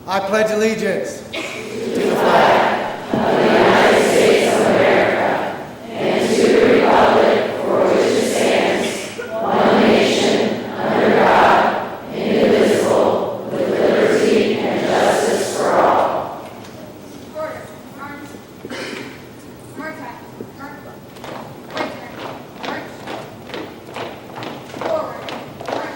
I pledge allegiance to the flag of the United States of America and to the republic for which it stands, one nation, under God, indivisible, with liberty and justice for all. Order. Arms. March. March. Right turn. March. Forward. March.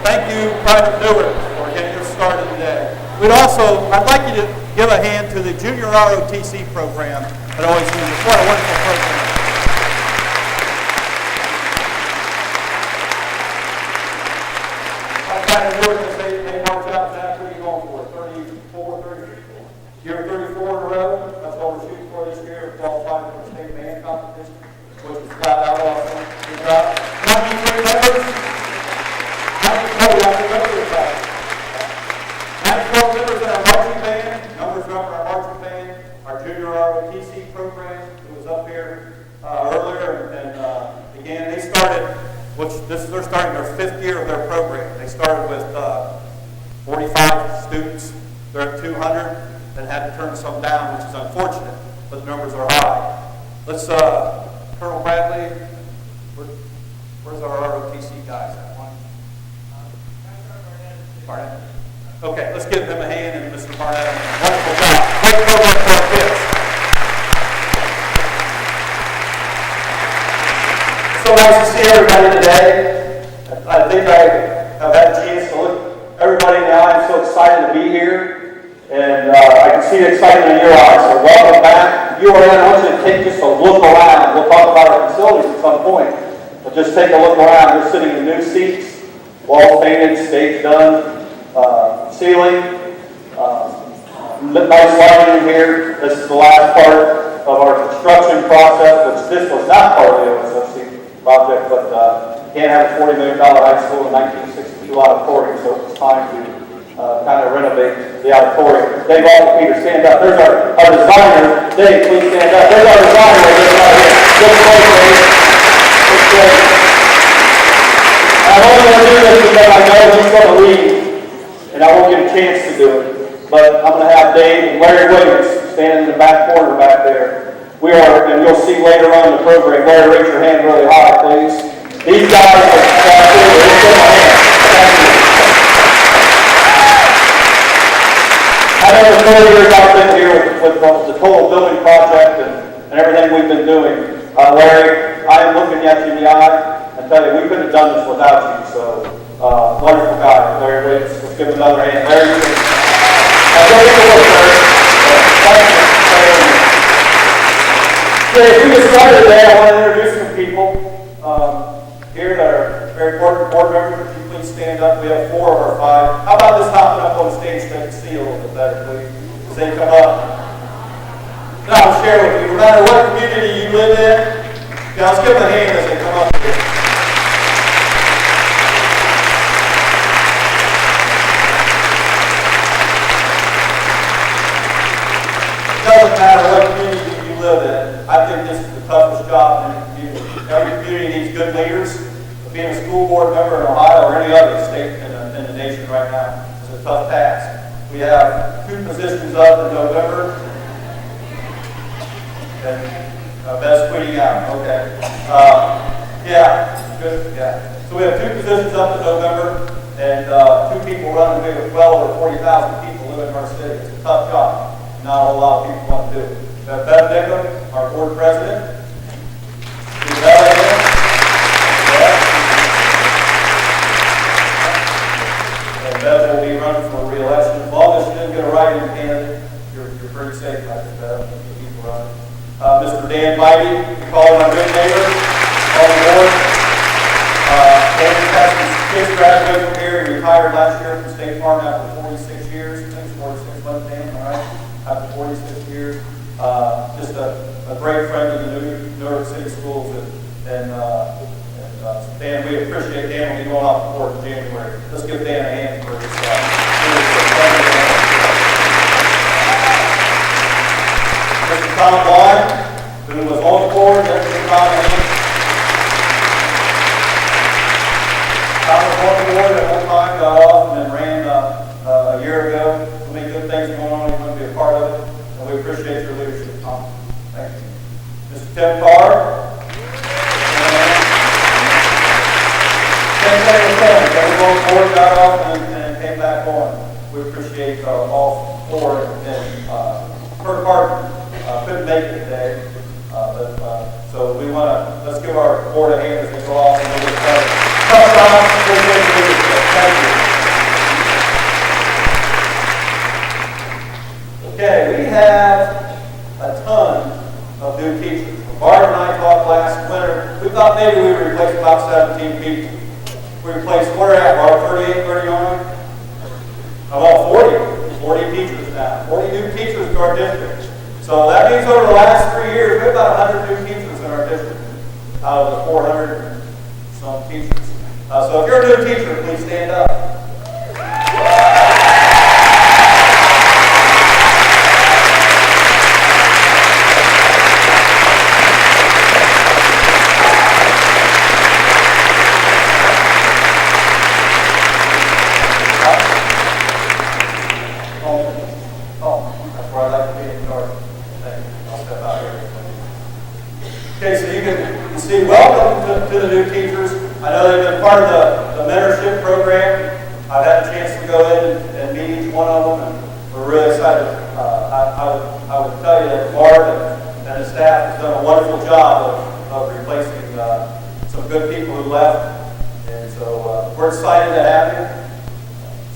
Thank you, Private Newark, for getting us started today. I'd like you to give a hand to the Junior ROTC program at OSU. What a wonderful program. Private Newark, they marked out, Zach, what are you going for? 34, 34? You're 34 in a row. That's what we're shooting for this year. Qualified for the state band competition, which is flat out awesome. Good job. 93 members. 12 members in our marching band, numbers up in our marching band, our junior ROTC program, who was up here earlier, and again, they started, they're starting their 5th year of their program. They started with 45 students. They're at 200, and had to turn some down, which is unfortunate, but the numbers are high. Let's, Colonel Bradley, where's our ROTC guys at? Barnett. Okay, let's give them a hand, and Mr. Barnett, wonderful job. Great program for our kids. So nice to see everybody today. I think I have had a chance to look at everybody now. I'm so excited to be here, and I can see the excitement in your eyes. So welcome back. You are in. I want you to take just a look around. We'll talk about our facilities at some point, but just take a look around. You're sitting in new seats, walls painted, stage done. Ceiling, nice lighting in here. This is the last part of our construction process, which this was not part of the OSFC project, but you can't have a $40 million high school in 1962 auditorium, so it's time to kind of renovate the auditorium. Dave Peter, stand up. There's our designer. Dave, please stand up. There's our designer. Right here. Good play, Dave. Good play. I'm only going to do this because I know he's going to leave. And I won't get a chance to do it. But I'm going to have Dave and Larry Williams standing in the back corner back there. We are, and you'll see later on in the program, Larry, raise your hand really high, please. These guys are absolutely, let's give my hand. Thank you. I know the 30 years I've been here with the total building project and everything we've been doing. Larry, I am looking at you in the eye and tell you we couldn't have done this without you. So, wonderful guy, Larry Williams. Let's give him another hand. Larry, if we get started today, I want to introduce some people here that are very important board members. Would you please stand up? We have 4 of our 5. How about this hopping up on stage so they can see a little bit better, please? As they come up. Now, I'll share with you, no matter what community you live in, let's give them a hand as they come up here. Doesn't matter what community you live in. I think this is the toughest job in any community. Every community needs good leaders. Being a school board member in Ohio or any other state in the nation right now is a tough task. We have 2 positions up in November. And Beth's tweeting out. Okay. Yeah. Good. Yeah. So we have 2 positions up in November, and 2 people running. We have well over 40,000 people living in our city. It's a tough job. Not a whole lot of people want to do it. We have Beth Nickham, our board president. And Beth will be running for re-election. As long as she didn't get a write-in candidate, you're pretty safe, I think, Beth. Keep running. Mr. Dan Bybee, we call him our good neighbor, on the board. Dan has his kids graduated from here. He retired last year from State Farm after 46 years. I think it's 46 months, Dan, all right? After 46 years. Just a great friend of the New York City schools. And Dan, we appreciate Dan will be going off the board in January. Let's give Dan a hand for his Mr. Tom Vaughn, who was on the board. Let's give Tom a hand. Tom was on the board at one time, got off, and then ran a year ago. So many good things going on. He's going to be a part of it. And we appreciate your leadership, Tom. Thank you. Mr. Tim Carr. Same thing with Tim. Got on the board, got off, and came back on. We appreciate all 4. And Kurt Carter couldn't make it today. So we want to, let's give our board a hand as we go off and move it. Thank you. have a ton of new teachers. Bart and I talked last winter. We thought maybe we would replace about 17 people. We replaced, where at, Bart? 38, 39? About 40 teachers now. 40 new teachers to our district. So that means over the last 3 years, we have about 100 new teachers in our district out of the 400 and some teachers. So if you're a new teacher, please stand up. Okay, so you can see, welcome to the new teachers. I know they've been part of the mentorship program. I've had a chance to go in and meet each one of them, and we're really excited. I would tell you that Bart and his staff has done a wonderful job of replacing some good people who left, and so we're excited to have you.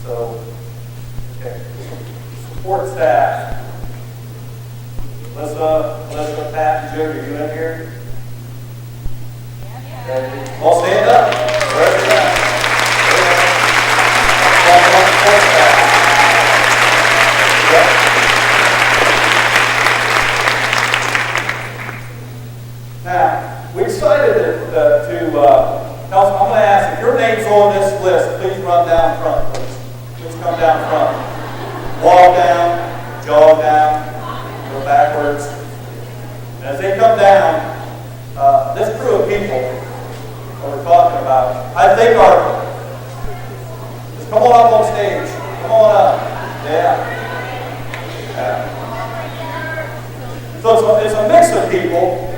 So, okay, support staff. Melissa, Pat, and Jody, are you in here? Okay. All stand up. Wherever you're at. Now, we decided to I'm going to ask if your name's on this list, please run down front, please. Please come down front. Walk down, jog down. Go backwards. And as they come down, this crew of people that we're talking about, I think just come on up on stage. Come on up. Yeah. So it's a mix of people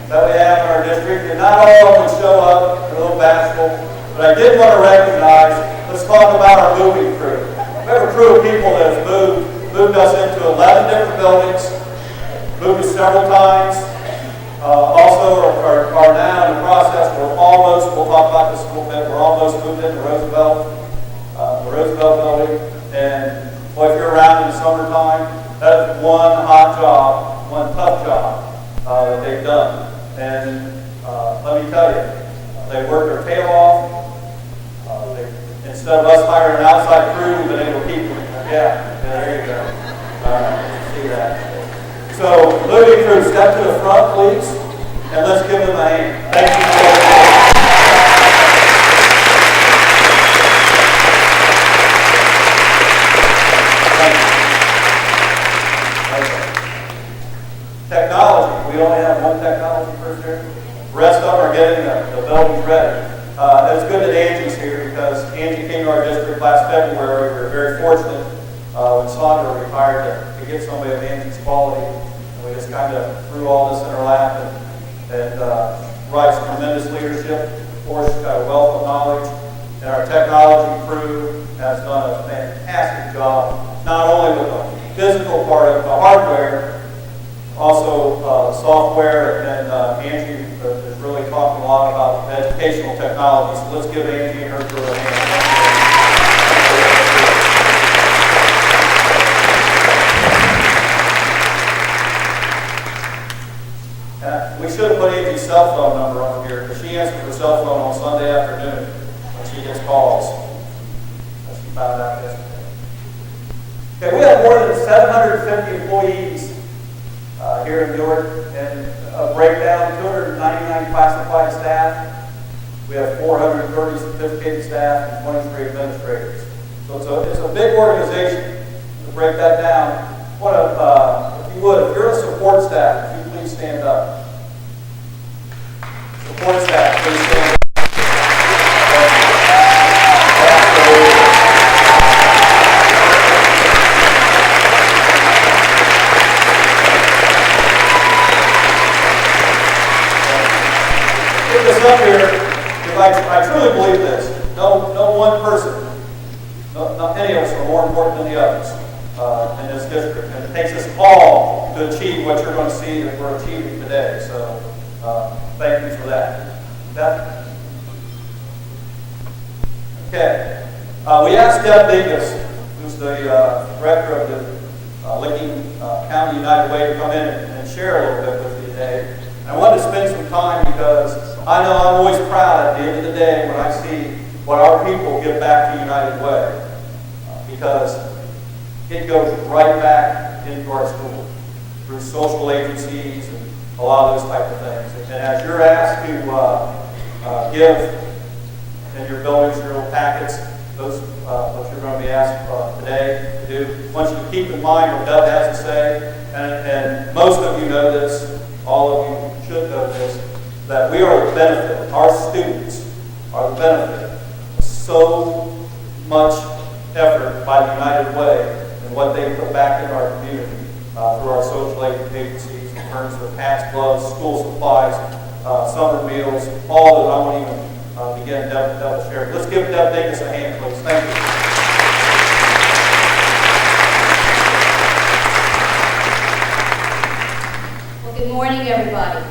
that we have in our district, and not all of them show up. They're a little bashful. But I did want to recognize, let's talk about our moving crew. We have a crew of people that have moved us into 11 different buildings, moved us several times. Also are now in the process, we'll talk about this a little bit, we're almost moved into Roosevelt, the Roosevelt building. And boy, if you're around in the summertime, that is one hot job, one tough job that they've done. And let me tell you, they work their tail off. Instead of us hiring an outside crew, we've been able to keep them. Yeah, there you go. See that. So, moving crew, step to the front, please, and let's give them a hand. Thank you. Technology. We only have one technology person here. The rest of them are getting the buildings ready. It's good that Angie's here because Angie came to our district last February. We were very fortunate when Sandra retired to get somebody of Angie's quality. And we just kind of threw all this in her lap and provides tremendous leadership. Of course, she's got a wealth of knowledge. And our technology crew has done a fantastic job, not only with the physical part of the hardware, also software, and Angie is really talking a lot about educational technology. So let's give Angie and her crew a hand. We should have put Angie's cell phone number on here because she answers her cell phone on Sunday afternoon when she gets calls. As she found out yesterday. Okay, we have more than 750 employees here in Newark, and a breakdown, 299 classified staff. We have 430 certificated staff and 23 administrators. So it's a big organization. To break that down, if you would, if you're a support staff, if you please stand up. Support staff, please stand up. Up here, because I truly believe this. No one person, not any of us are more important than the others in this district. And it takes us all to achieve what you're going to see that we're achieving today. So thank you for that. Okay. We asked Deb Dingus, who's the director of the Licking County United Way to come in and share a little bit with you today. And I wanted to spend some time because I know I'm always proud at the end of the day when I see what our people give back to United Way, because it goes right back into our school through social agencies and a lot of those type of things. And as you're asked to give in your buildings, your little packets, those what you're going to be asked today to do, I want you to keep in mind what Deb has to say. And most of you know this, all of you should know this, that we are the benefit, our students are the benefit of so much effort by the United Way and what they put back in our community through our social agencies in terms of hats, gloves, school supplies, summer meals, all that I won't even begin to share. Let's give Deb Davis a hand, please. Thank you. Good morning, everybody.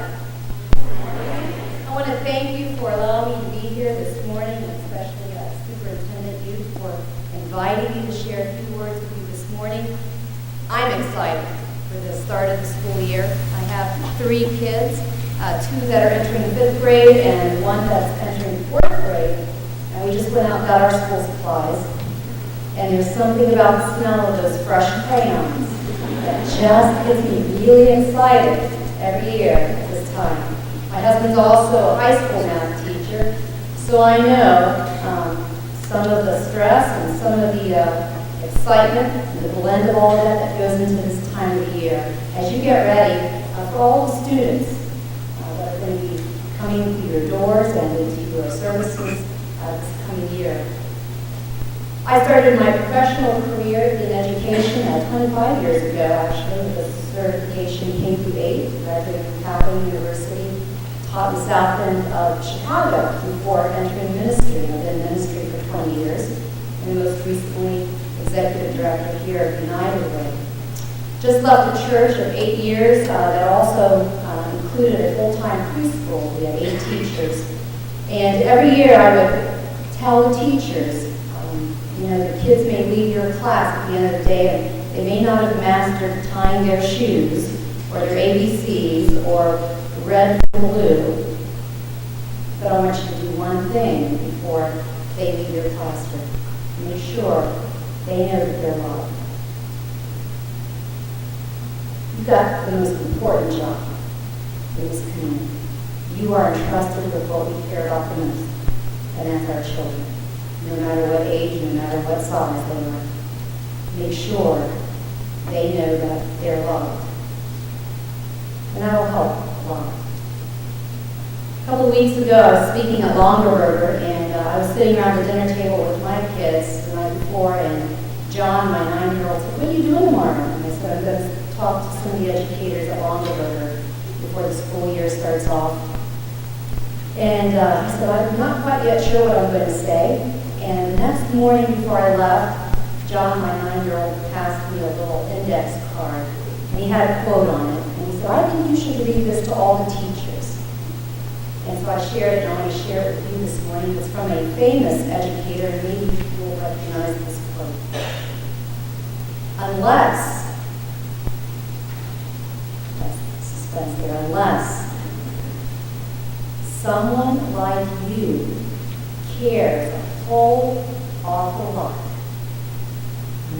I want to thank you for allowing me to be here this morning, and especially Superintendent Youth for inviting me to share a few words with you this morning. I'm excited for the start of the school year. I have 3 kids, 2 that are entering 5th grade and 1 that's entering 4th grade. And we just went out and got our school supplies. And there's something about the smell of those fresh crayons that just gets me really excited every year at this time. My husband's also a high school math teacher, so I know some of the stress and some of the excitement and the blend of all of that goes into this time of the year. As you get ready for all the students that are going to be coming through your doors and into your services this coming year. I started my professional career in education 25 years ago, actually, with a certification K through 8, graduated from Capital University, taught in the south end of Chicago before entering ministry. I've been in ministry for 20 years, and most recently executive director here at United Way. Just left a church of 8 years that also included a full-time preschool. We had 8 teachers, and every year I would tell the teachers, the kids may leave your class at the end of the day and they may not have mastered tying their shoes or their ABCs or red and blue, but I want you to do one thing before they leave your classroom. Make sure they know that they're loved. You've got the most important job in this community. You are entrusted with what we care about the most, and that's our children. No matter what age, no matter what size they are. Make sure they know that they're loved. And that will help a lot. A couple of weeks ago, I was speaking at Longaberger, and I was sitting around the dinner table with my kids the night before, and John, my 9-year-old, said, "What are you doing tomorrow?" And I said, "I'm going to talk to some of the educators at Longaberger before the school year starts off." And I said, "I'm not quite yet sure what I'm going to say." And the next morning before I left, John, my 9-year-old, passed me a little index card, and he had a quote on it. And he said, "I think you should read this to all the teachers." And so I shared it, and I want to share it with you this morning. It's from a famous educator, and maybe you will recognize this quote. Unless, that's the suspense there, unless someone like you cares a whole awful lot,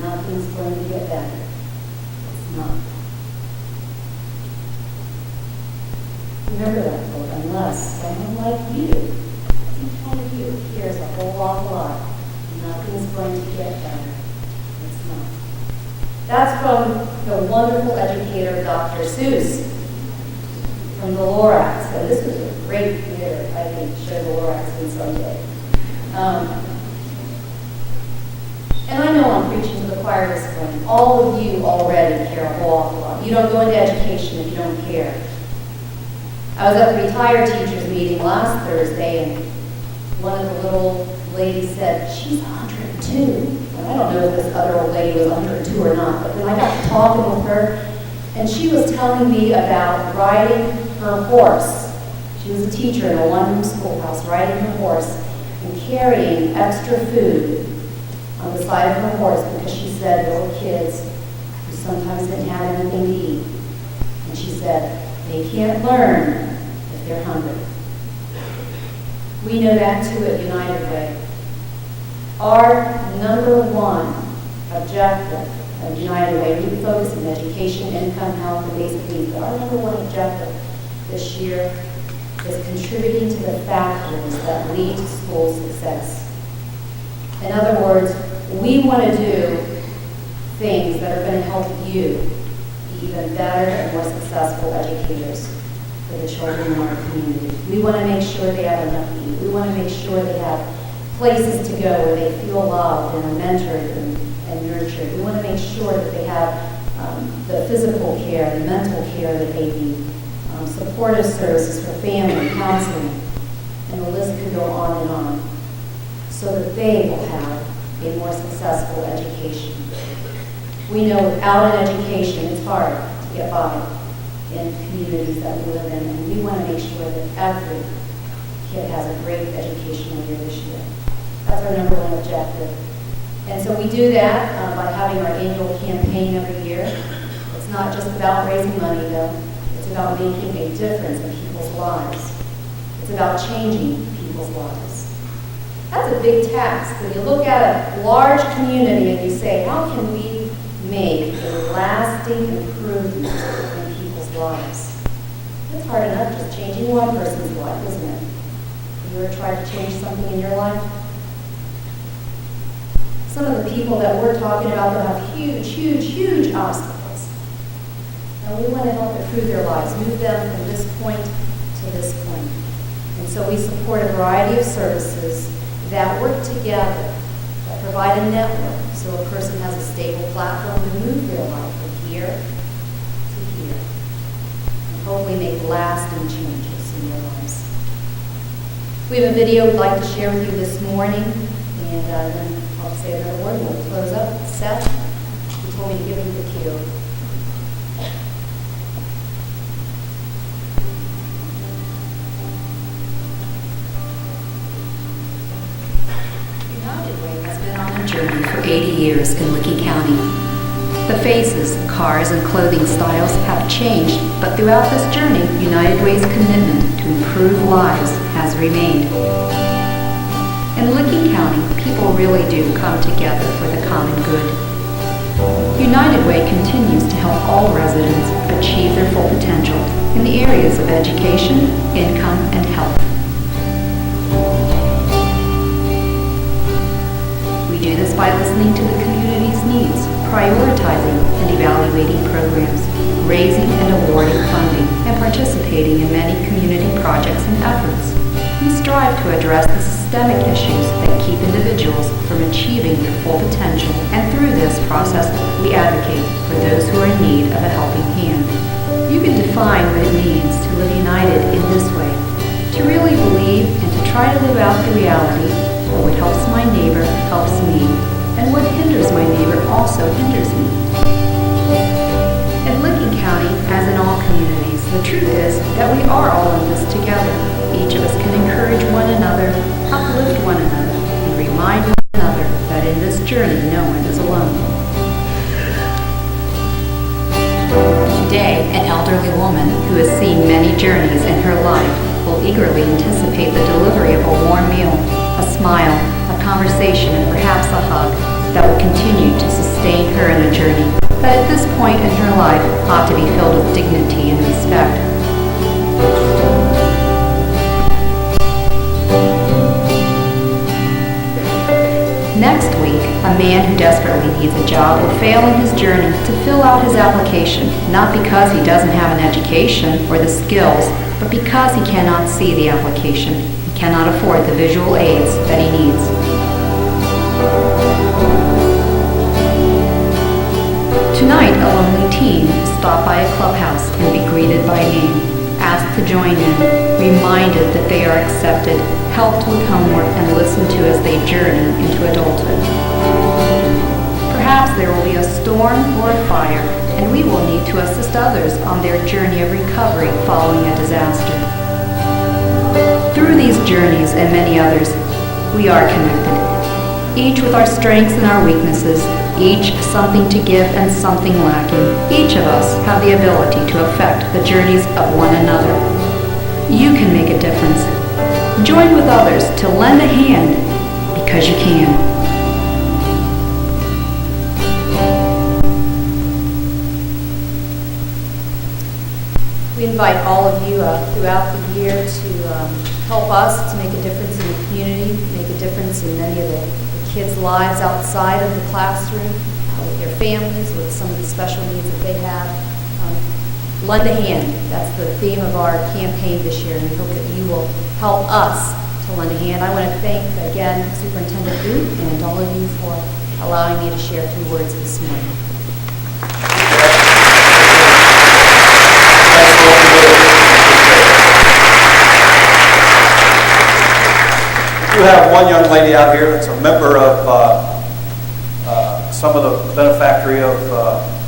nothing's going to get better. It's not. Remember that quote, unless someone like you, each one of you, cares a whole awful lot, nothing's going to get better. It's not. That's from the wonderful educator, Dr. Seuss, from the Lorax. And this was a great theater, I think, show the Lorax in someday. And I know I'm preaching to the choir this morning. All of you already care a whole awful lot. You don't go into education if you don't care. I was at the retired teachers meeting last Thursday, and one of the little ladies said, "She's 102. And I don't know if this other old lady was 102 or not, but when I got to talking with her, and she was telling me about riding her horse. She was a teacher in a one-room schoolhouse, riding her horse and carrying extra food on the side of her horse because she said there were kids who sometimes didn't have anything to eat. And she said, they can't learn if they're hungry. We know that too at United Way. Our number one objective of United Way, we focus on education, income, health, and basic needs. But our number one objective this year is contributing to the factors that lead to school success. In other words, we want to do things that are going to help you be even better and more successful educators for the children in our community. We want to make sure they have enough to eat. We want to make sure they have places to go where they feel loved and are mentored and nurtured. We want to make sure that they have the physical care, the mental care that they need, supportive services for family, counseling, and the list could go on and on, so that they will have a more successful education. We know without an education, it's hard to get by in communities that we live in, and we want to make sure that every kid has a great educational year this year. That's our number one objective. And so we do that by having our annual campaign every year. It's not just about raising money, though. It's about making a difference in people's lives. It's about changing people's lives. That's a big task. When you look at a large community and you say, how can we make a lasting improvement in people's lives? It's hard enough just changing one person's life, isn't it? Have you ever tried to change something in your life? Some of the people that we're talking about that have huge obstacles. And we want to help improve their lives, move them from this point to this point. And so we support a variety of services that work together, that provide a network so a person has a stable platform to move their life from here to here. And hopefully make lasting changes in their lives. We have a video we'd like to share with you this morning, and then I'll say another word and we'll close up. Seth, he told me to give him the cue. United Way has been on a journey for 80 years in Licking County. The faces, cars, and clothing styles have changed, but throughout this journey, United Way's commitment to improve lives has remained. In Licking County, people really do come together for the common good. United Way continues to help all residents achieve their full potential in the areas of education, income, and health. We do this by listening to the community's needs, prioritizing and evaluating programs, raising and awarding funding, and participating in many community projects and efforts. We strive to address the systemic issues that keep individuals from achieving their full potential, and through this process, we advocate for those who are in need of a helping hand. You can define what it means to live united in this way, to really believe and to try to live out the reality that what helps my neighbor helps me, and what hinders my neighbor also hinders me. In Licking County, as in all communities, the truth is that we are all in this together. Each of us can encourage one another, uplift one another, and remind one another that in this journey no one is alone. Today, an elderly woman who has seen many journeys in her life will eagerly anticipate the delivery of a warm meal, a smile, a conversation, and perhaps a hug that will continue to sustain her in a journey that at this point in her life ought to be filled with dignity and respect. Next week, a man who desperately needs a job will fail in his journey to fill out his application, not because he doesn't have an education or the skills, but because he cannot see the application and cannot afford the visual aids that he needs. Tonight, a lonely teen will stop by a clubhouse and be greeted by name, asked to join in, reminded that they are accepted, helped with homework, and listened to as they journey into adulthood. Perhaps there will be a storm or a fire, and we will need to assist others on their journey of recovery following a disaster. Through these journeys and many others, we are connected. each with our strengths and our weaknesses, each something to give and something lacking. Each of us have the ability to affect the journeys of one another. You can make a difference. Join with others to lend a hand because you can. We invite all of you throughout the year to help us to make a difference in the community, make a difference in many of the kids' lives outside of the classroom, with their families, with some of the special needs that they have. Lend a hand. That's the theme of our campaign this year, and we hope that you will help us to lend a hand. I want to thank again Superintendent Booth and all of you for allowing me to share a few words this morning. We have one young lady out here that's a member of some of the benefactory of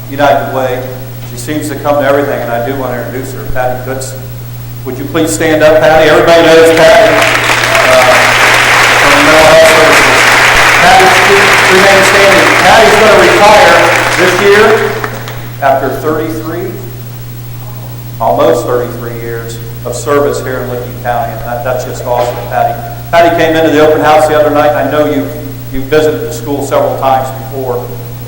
United Way. She seems to come to everything, and I do want to introduce her, Patty Goods. Would you please stand up, Patty? Everybody knows Patty from the mental health services. Patty, remain standing. Patty's going to retire this year after almost 33 years of service here in Licking County, and that's just awesome, Patty. Patty came into the open house the other night. I know you visited the school several times before,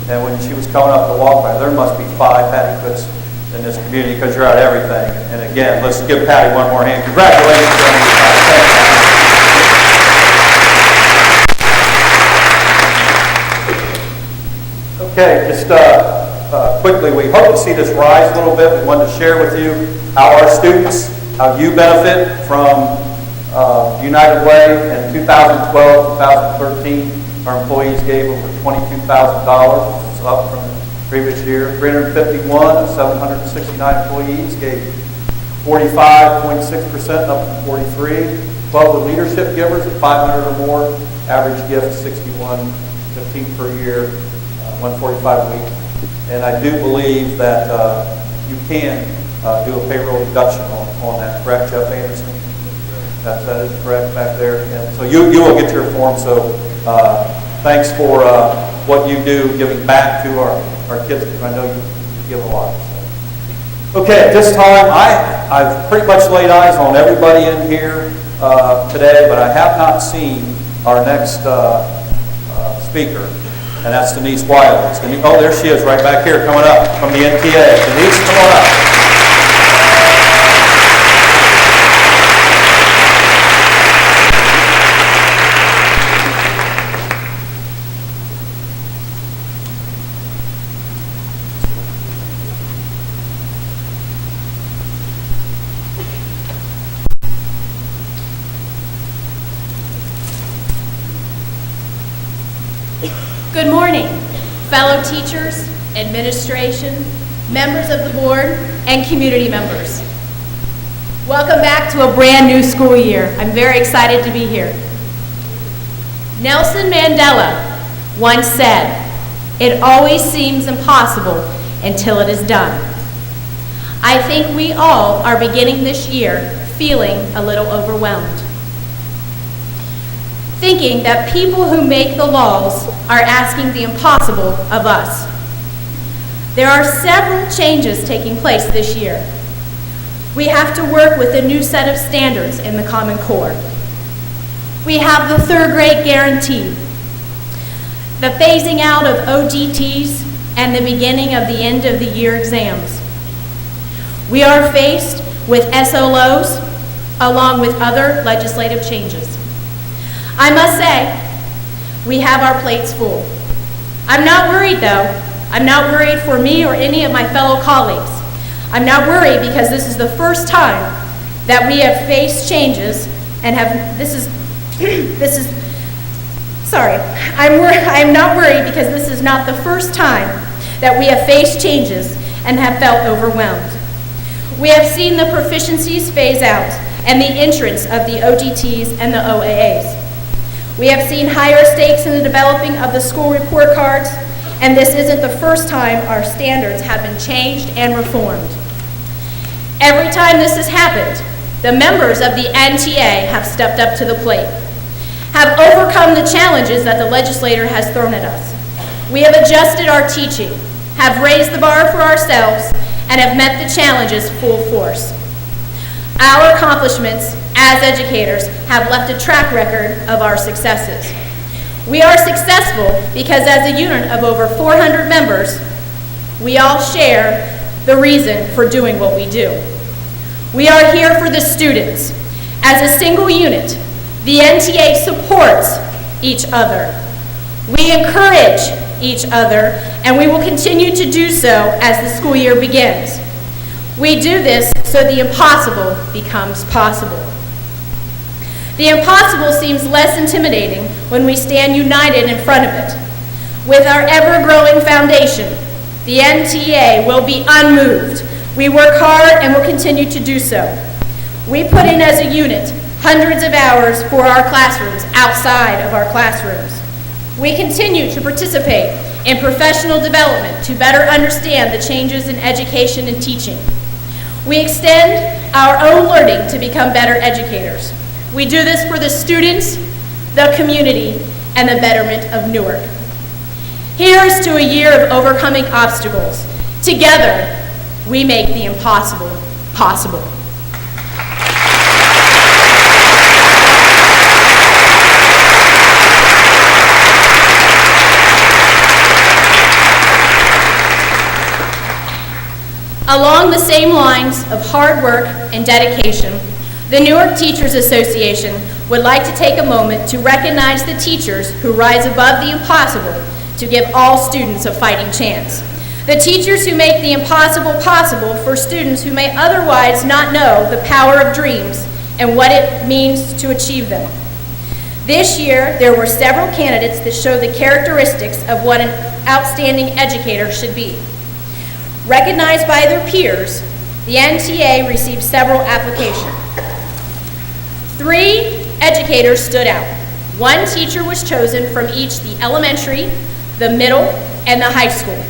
and when she was coming up the walkway, there must be 5 Patty Goods in this community because you're at everything. And again, let's give Patty one more hand. Congratulations on your time. Okay, just quickly, we hope to see this rise a little bit. We wanted to share with you how our students, how you benefit from United Way. In 2012, 2013, our employees gave over $22,000. It's up from the previous year. 351 of 769 employees gave 45.6%, up from 43. 12 of the leadership givers at 500 or more, average gift $61.15 per year, $145 a week. And I do believe that you can do a payroll deduction on that, correct, Jeff Anderson? That is correct back there. And so you will get your form. So thanks for what you do, giving back to our kids, because I know you give a lot. So. Okay, at this time, I've pretty much laid eyes on everybody in here today, but I have not seen our next speaker, and that's Denise Wiley. Oh, there she is right back here coming up from the NTA. Denise, come on up. Good morning, fellow teachers, administration, members of the board, and community members. Welcome back to a brand new school year. I'm very excited to be here. Nelson Mandela once said, "It always seems impossible until it is done." I think we all are beginning this year feeling a little overwhelmed, thinking that people who make the laws are asking the impossible of us. There are several changes taking place this year. We have to work with a new set of standards in the Common Core. We have the third grade guarantee, the phasing out of ODTs, and the beginning of the end of the year exams. We are faced with SOLOs along with other legislative changes. I must say, we have our plates full. I'm not worried though. I'm not worried for me or any of my fellow colleagues. I'm not worried because this is the first time that we have faced changes and I'm not worried because this is not the first time that we have faced changes and have felt overwhelmed. We have seen the proficiencies phase out and the entrance of the ODTs and the OAAs. We have seen higher stakes in the developing of the school report cards, and this isn't the first time our standards have been changed and reformed. Every time this has happened, the members of the NTA have stepped up to the plate. have overcome the challenges that the legislator has thrown at us. We have adjusted our teaching, have raised the bar for ourselves, and have met the challenges full force. Our accomplishments as educators have left a track record of our successes. We are successful because as a unit of over 400 members, we all share the reason for doing what we do. We are here for the students. As a single unit, the NTA supports each other. We encourage each other, and we will continue to do so as the school year begins. We do this so the impossible becomes possible. The impossible seems less intimidating when we stand united in front of it. With our ever-growing foundation, the NTA will be unmoved. We work hard and will continue to do so. We put in as a unit hundreds of hours for our classrooms outside of our classrooms. We continue to participate in professional development to better understand the changes in education and teaching. We extend our own learning to become better educators. We do this for the students, the community, and the betterment of Newark. Here's to a year of overcoming obstacles. Together, we make the impossible possible. Along the same lines of hard work and dedication, the Newark Teachers Association would like to take a moment to recognize the teachers who rise above the impossible to give all students a fighting chance. The teachers who make the impossible possible for students who may otherwise not know the power of dreams and what it means to achieve them. This year, there were several candidates that show the characteristics of what an outstanding educator should be. Recognized by their peers, the NTA received several applications. 3 educators stood out. 1 teacher was chosen from each the elementary, the middle, and the high school.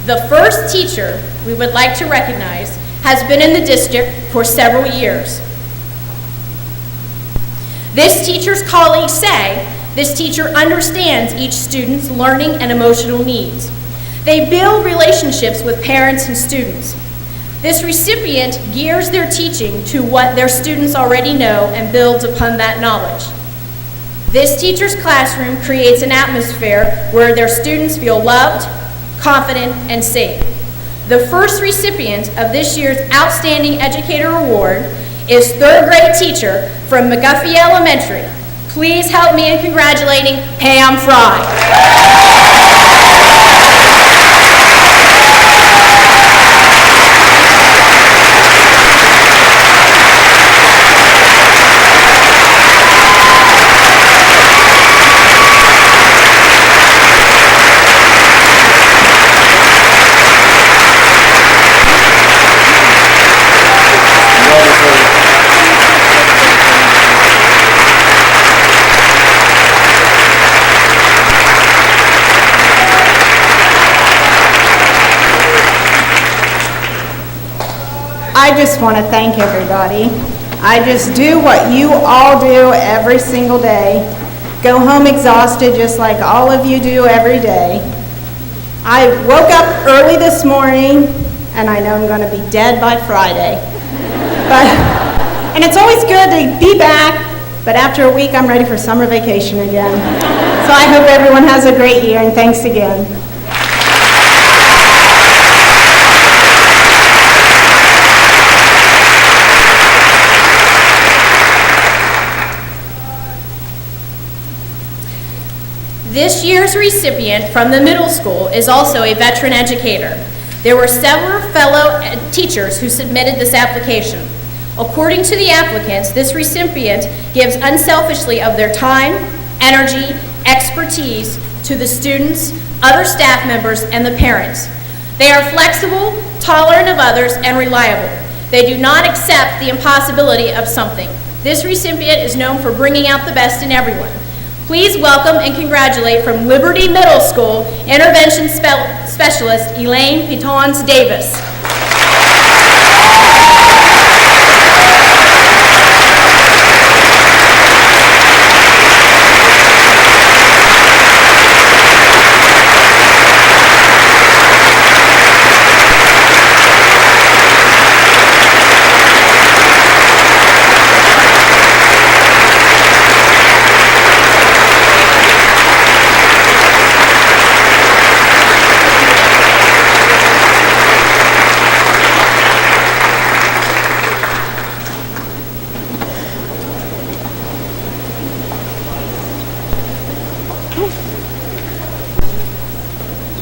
The first teacher we would like to recognize has been in the district for several years. This teacher's colleagues say this teacher understands each student's learning and emotional needs. They build relationships with parents and students. This recipient gears their teaching to what their students already know and builds upon that knowledge. This teacher's classroom creates an atmosphere where their students feel loved, confident, and safe. The first recipient of this year's Outstanding Educator Award is 3rd grade teacher from McGuffey Elementary. Please help me in congratulating Pam Fry. I just want to thank everybody. I just do what you all do every single day. Go home exhausted just like all of you do every day. I woke up early this morning and I know I'm going to be dead by Friday. And it's always good to be back, but after a week I'm ready for summer vacation again. So I hope everyone has a great year and thanks again. This year's recipient from the middle school is also a veteran educator. There were several fellow teachers who submitted this application. According to the applicants, this recipient gives unselfishly of their time, energy, expertise to the students, other staff members, and the parents. They are flexible, tolerant of others, and reliable. They do not accept the impossibility of something. This recipient is known for bringing out the best in everyone. Please welcome and congratulate from Liberty Middle School, Intervention Specialist Elaine Pitons Davis.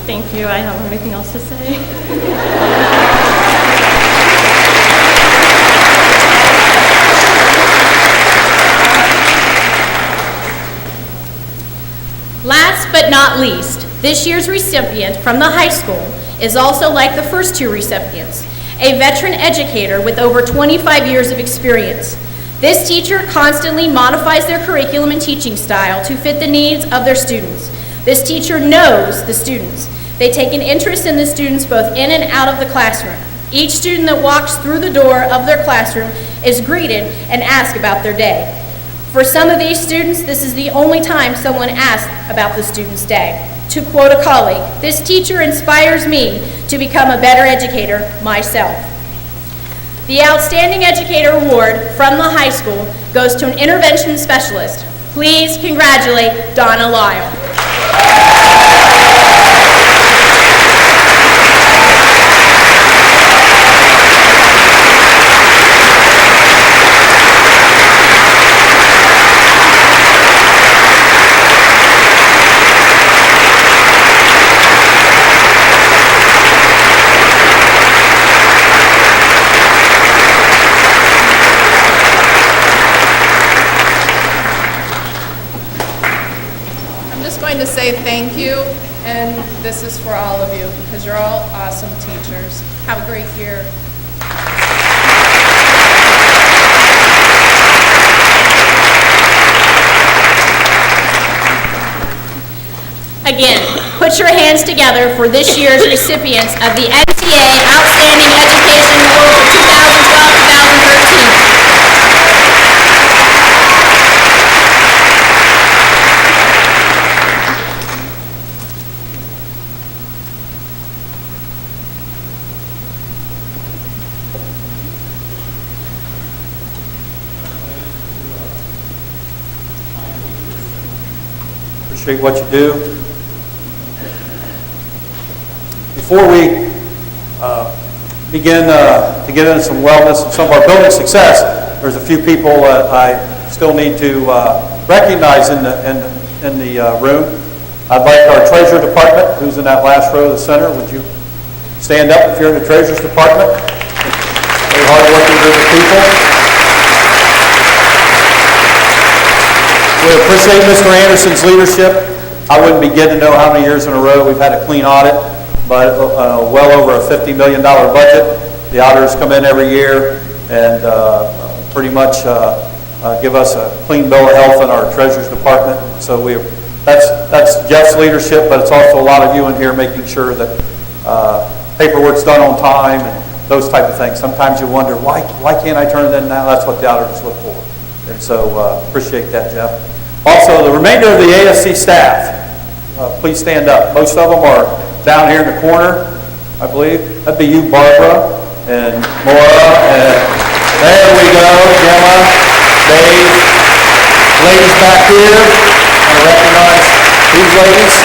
Thank you. I don't have anything else to say. Last but not least, this year's recipient from the high school is also like the first two recipients, a veteran educator with over 25 years of experience. This teacher constantly modifies their curriculum and teaching style to fit the needs of their students. This teacher knows the students. They take an interest in the students both in and out of the classroom. Each student that walks through the door of their classroom is greeted and asked about their day. For some of these students, this is the only time someone asks about the student's day. To quote a colleague, "This teacher inspires me to become a better educator myself." The Outstanding Educator Award from the high school goes to an intervention specialist. Please congratulate Donna Lyle. To say thank you, and this is for all of you because you're all awesome teachers. Have a great year. Again, put your hands together for this year's recipients of the NTA Outstanding Education Award for 2012-2013. Appreciate what you do. Before we begin to get into some wellness and some of our building success, there's a few people I still need to recognize in the room. I'd like our Treasurer Department, who's in that last row of the center. Would you stand up if you're in the Treasurer's Department? Very hard-working group of people. We appreciate Mr. Anderson's leadership. I wouldn't begin to know how many years in a row we've had a clean audit, but well over a $50 million budget. The auditors come in every year and pretty much give us a clean bill of health in our Treasurer's Department. So that's Jeff's leadership, but it's also a lot of you in here making sure that paperwork's done on time and those type of things. Sometimes you wonder, why can't I turn it in now? That's what the auditors look for. And so appreciate that, Jeff. Also, the remainder of the ASC staff, please stand up. Most of them are down here in the corner, I believe. That'd be you, Barbara, and Maura, and there we go, Gemma, Dave. Ladies back here, I recognize these ladies.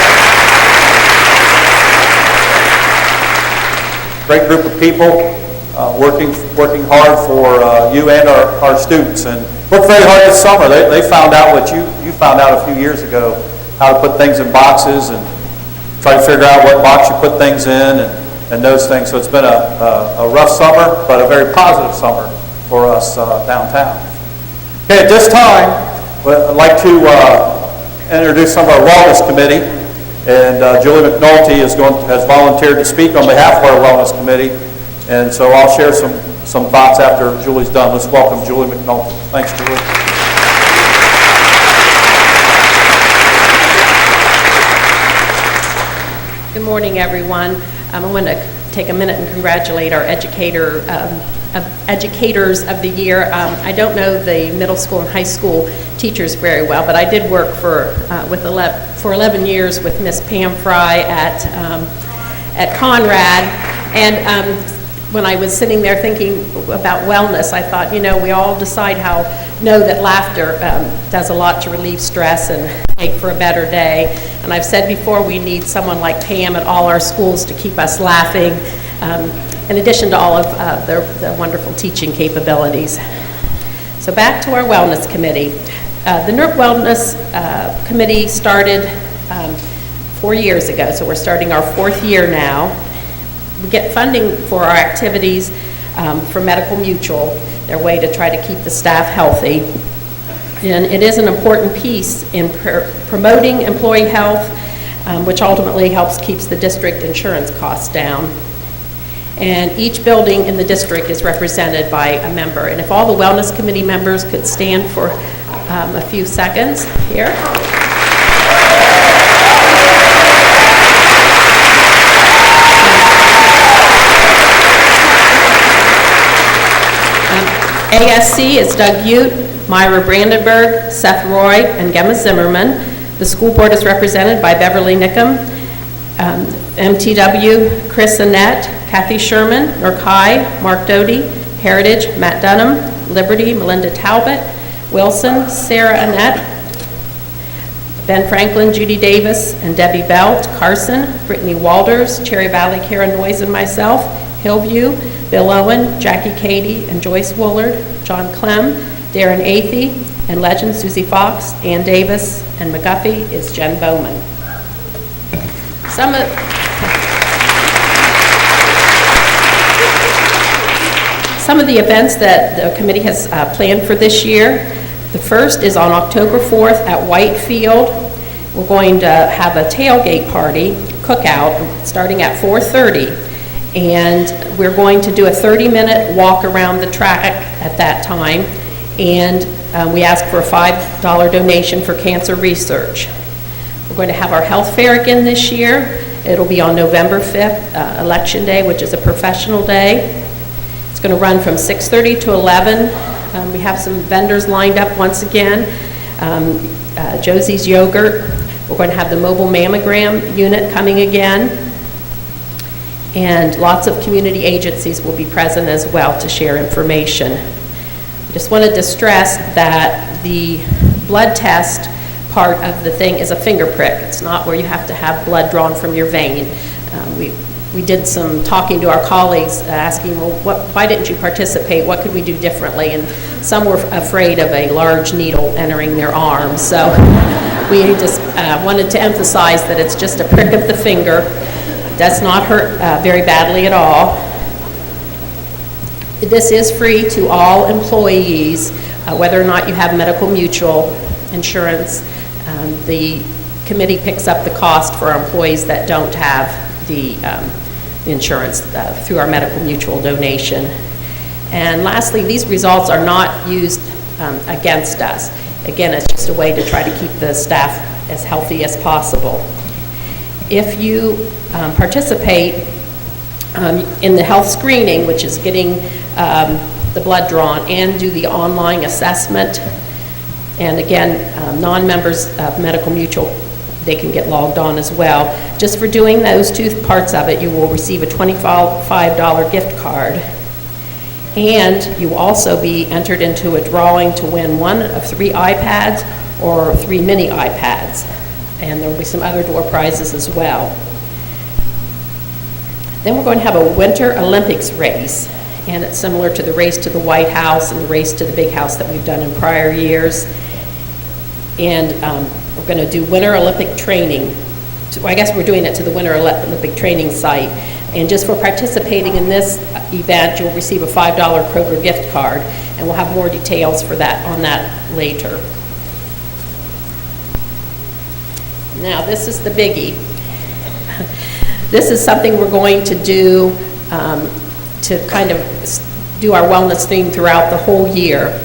Great group of people working hard for you and our students. And worked very hard this summer. They found out what you found out a few years ago, how to put things in boxes and try to figure out what box you put things in and those things. So it's been a rough summer, but a very positive summer for us downtown. Okay, at this time, I'd like to introduce some of our Wellness Committee. And Julie McNulty has volunteered to speak on behalf of our Wellness Committee. And so I'll share some thoughts after Julie's done. Let's welcome Julie McNulty. Thanks, Julie. Good morning, everyone. I want to take a minute and congratulate our educators of the year. I don't know the middle school and high school teachers very well, but I did work for 11 years with Miss Pam Fry at Conrad, and when I was sitting there thinking about wellness, I thought, we all know that laughter does a lot to relieve stress and make for a better day. And I've said before, we need someone like Pam at all our schools to keep us laughing, in addition to all of their wonderful teaching capabilities. So back to our Wellness Committee. The NERC Wellness Committee started 4 years ago, so we're starting our 4th year now. We get funding for our activities from Medical Mutual, their way to try to keep the staff healthy. And it is an important piece in promoting employee health, which ultimately helps keeps the district insurance costs down. And each building in the district is represented by a member. And if all the Wellness Committee members could stand for a few seconds here. ASC is Doug Ute, Myra Brandenburg, Seth Roy, and Gemma Zimmerman. The school board is represented by Beverly Nickham, MTW, Chris Annette, Kathy Sherman, Norkai, Mark Doty, Heritage, Matt Dunham, Liberty, Melinda Talbot, Wilson, Sarah Annette, Ben Franklin, Judy Davis, and Debbie Belt, Carson, Brittany Walders, Cherry Valley, Karen Noyes, and myself, Hillview, Bill Owen, Jackie Cady, and Joyce Woolard, John Clem, Darren Athey, and legend Susie Fox, Ann Davis, and McGuffey is Jen Bowman. Some of the events that the committee has planned for this year. The first is on October 4th at Whitefield. We're going to have a tailgate party, cookout, starting at 4:30. And we're going to do a 30-minute walk around the track at that time. And we ask for a $5 donation for cancer research. We're going to have our health fair again this year. It'll be on November 5th, Election Day, which is a professional day. It's going to run from 6:30 to 11. We have some vendors lined up once again. Josie's Yogurt. We're going to have the mobile mammogram unit coming again. And lots of community agencies will be present as well to share information. I just wanted to stress that the blood test part of the thing is a finger prick. It's not where you have to have blood drawn from your vein. We did some talking to our colleagues asking, well, why didn't you participate? What could we do differently? And some were afraid of a large needle entering their arm. So we just wanted to emphasize that it's just a prick of the finger. It does not hurt very badly at all. This is free to all employees, whether or not you have Medical Mutual insurance. The committee picks up the cost for our employees that don't have the insurance through our Medical Mutual donation. And lastly, these results are not used against us. Again, it's just a way to try to keep the staff as healthy as possible. If you participate in the health screening, which is getting the blood drawn, and do the online assessment, and again, non-members of Medical Mutual, they can get logged on as well. Just for doing those two parts of it, you will receive a $25 gift card. And you will also be entered into a drawing to win one of 3 iPads or 3 mini iPads. And there will be some other door prizes as well. Then we're going to have a Winter Olympics race. And it's similar to the race to the White House and the race to the Big House that we've done in prior years. And we're going to do Winter Olympic training. So I guess we're doing it to the Winter Olympic training site. And just for participating in this event, you'll receive a $5 Kroger gift card. And we'll have more details for that on that later. Now, this is the biggie. This is something we're going to do to kind of do our wellness theme throughout the whole year.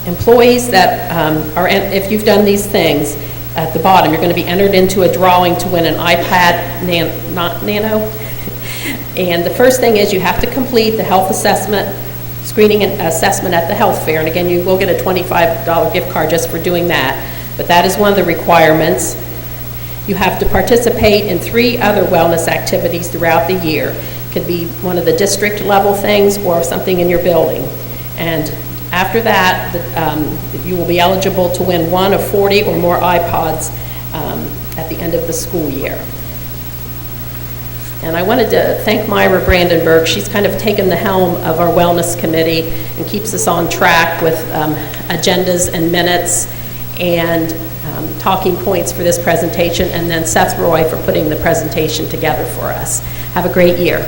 Employees that are, if you've done these things, at the bottom, you're going to be entered into a drawing to win an iPad Nano. And the first thing is you have to complete the health assessment, screening and assessment at the health fair. And again, you will get a $25 gift card just for doing that. But that is one of the requirements. You have to participate in 3 other wellness activities throughout the year. It could be one of the district level things or something in your building. And after that, you will be eligible to win one of 40 or more iPods at the end of the school year. And I wanted to thank Myra Brandenburg. She's kind of taken the helm of our wellness committee and keeps us on track with agendas and minutes. and talking points for this presentation, and then Seth Roy for putting the presentation together for us. Have a great year.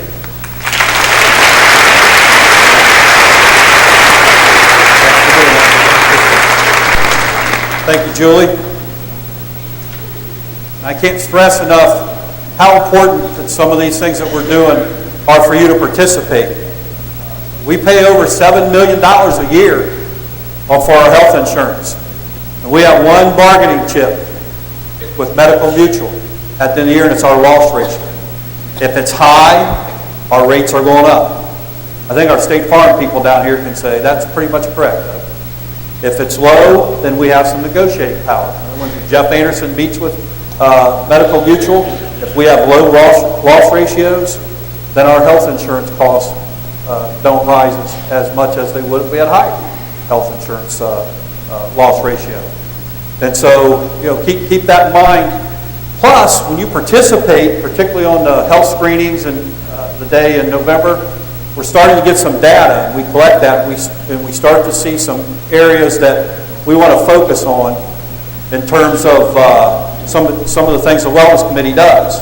Thank you, Julie. I can't stress enough how important that some of these things that we're doing are for you to participate. We pay over $7 million a year for our health insurance. And we have one bargaining chip with Medical Mutual at the end of the year, and it's our loss ratio. If it's high, our rates are going up. I think our State Farm people down here can say that's pretty much correct. If it's low, then we have some negotiating power. When Jeff Anderson meets with Medical Mutual, if we have low loss ratios, then our health insurance costs don't rise as much as they would if we had high health insurance loss ratio. And so, keep that in mind. Plus, when you participate, particularly on the health screenings and the day in November, we're starting to get some data, and we collect that, and we start to see some areas that we want to focus on in terms of some of the things the Wellness Committee does.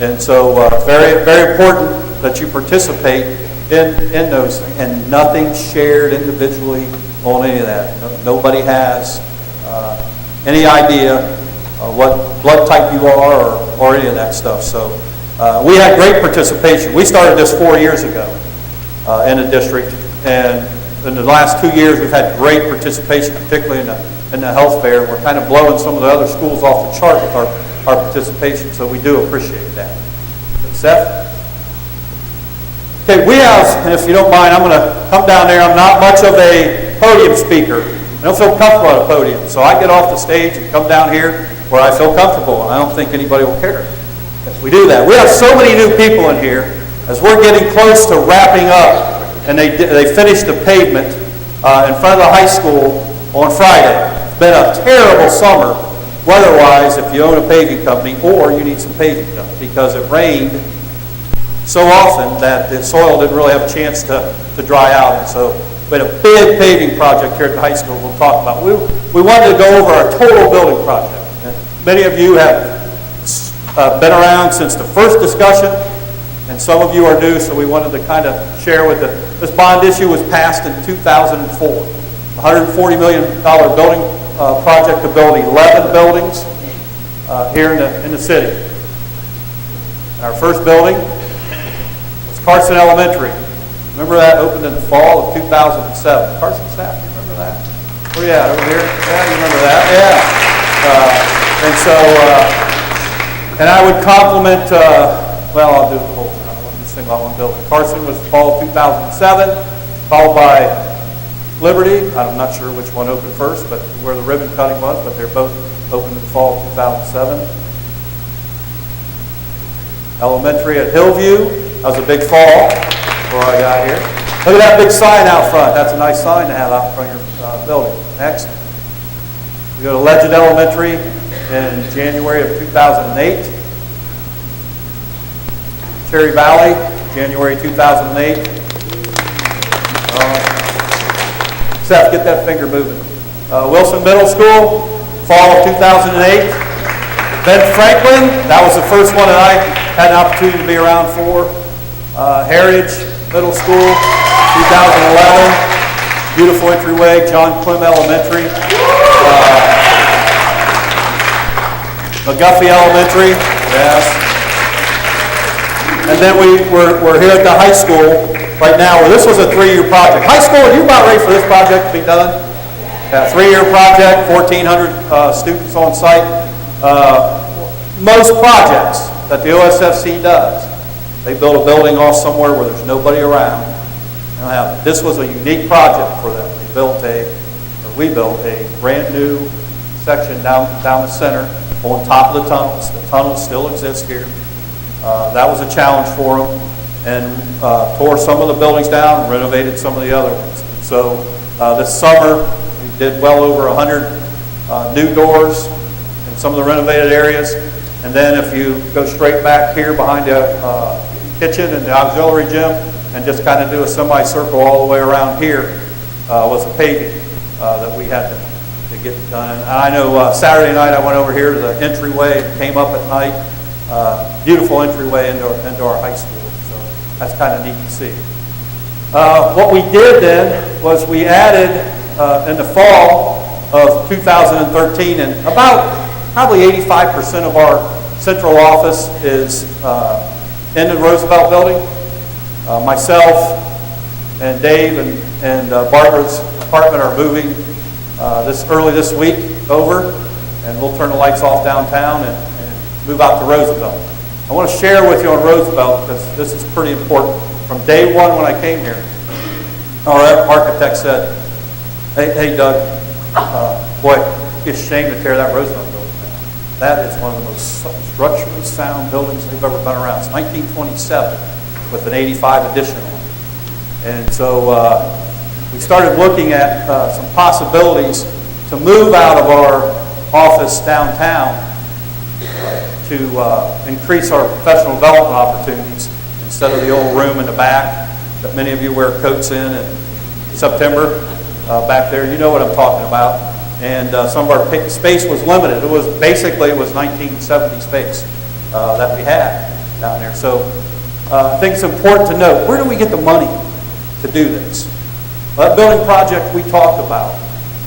And so it's very, very important that you participate in those things, and nothing shared individually on any of that. Nobody has any idea what blood type you are or any of that stuff. So we had great participation. We started this 4 years ago in the district, and in the last 2 years we've had great participation, particularly in the health fair. We're kind of blowing some of the other schools off the chart with our participation, so we do appreciate that. Seth? Okay, we have, and if you don't mind, I'm going to come down there. I'm not much of a podium speaker. I don't feel comfortable at a podium, so I get off the stage and come down here where I feel comfortable, and I don't think anybody will care if we do that. We have so many new people in here. As we're getting close to wrapping up, and they finished the pavement in front of the high school on Friday. It's been a terrible summer weather-wise if you own a paving company, or you need some paving done, because it rained so often that the soil didn't really have a chance to dry out. And so we had a big paving project here at the high school we'll talk about. We wanted to go over our total building project. And many of you have been around since the first discussion, and some of you are new, so we wanted to kind of share with this bond issue was passed in 2004. $140 million building project to build 11 buildings here in the city. And our first building was Carson Elementary. Remember that? Opened in the fall of 2007. Carson staff, you remember that? Where you at? Over here? Yeah, you remember that? Yeah. And so, and I would compliment, I'll do the whole thing. I don't want to just sing about one building. Carson was fall of 2007, followed by Liberty. I'm not sure which one opened first, but where the ribbon cutting was, but they're both opened in the fall of 2007. Elementary at Hillview. That was a big fall before I got here. Look at that big sign out front. That's a nice sign to have out in front of your building. Next. We go to Legend Elementary in January of 2008. Cherry Valley, January 2008. Seth, get that finger moving. Wilson Middle School, fall of 2008. Ben Franklin, that was the first one that I had an opportunity to be around for. Heritage Middle School, 2011. Beautiful entryway, John Clem Elementary. McGuffey Elementary, yes. And then we're here at the high school right now. Well, this was a 3-year project. High school, are you about ready for this project to be done? Yeah, 3-year project, 1,400 students on site. Most projects that the OSFC does, they build a building off somewhere where there's nobody around. This was a unique project for them. We built a brand new section down the center on top of the tunnels. The tunnels still exist here. That was a challenge for them, and tore some of the buildings down and renovated some of the other ones. So this summer we did well over 100 new doors in some of the renovated areas. And then if you go straight back here behind the kitchen and the auxiliary gym and just kind of do a semicircle all the way around here was the paving that we had to get done. And I know Saturday night I went over here to the entryway and came up at night. Beautiful entryway into our high school. So that's kind of neat to see. What we did then was we added in the fall of 2013, and about probably 85% of our central office is in the Roosevelt building. Myself and Dave and Barbara's department are moving early this week over, and we'll turn the lights off downtown and move out to Roosevelt. I want to share with you on Roosevelt because this is pretty important. From day one when I came here, our architect said, hey Doug, boy, it's a shame to tear that Roosevelt building down. That is one of the most structurally sound buildings we've ever been around. It's 1927 with an 85 addition on it. And so we started looking at some possibilities to move out of our office downtown to increase our professional development opportunities instead of the old room in the back that many of you wear coats in September back there. You know what I'm talking about. And some of our space was limited. It was 1970 space that we had down there. So I think it's important to note, where do we get the money to do this? Well, that building project we talked about,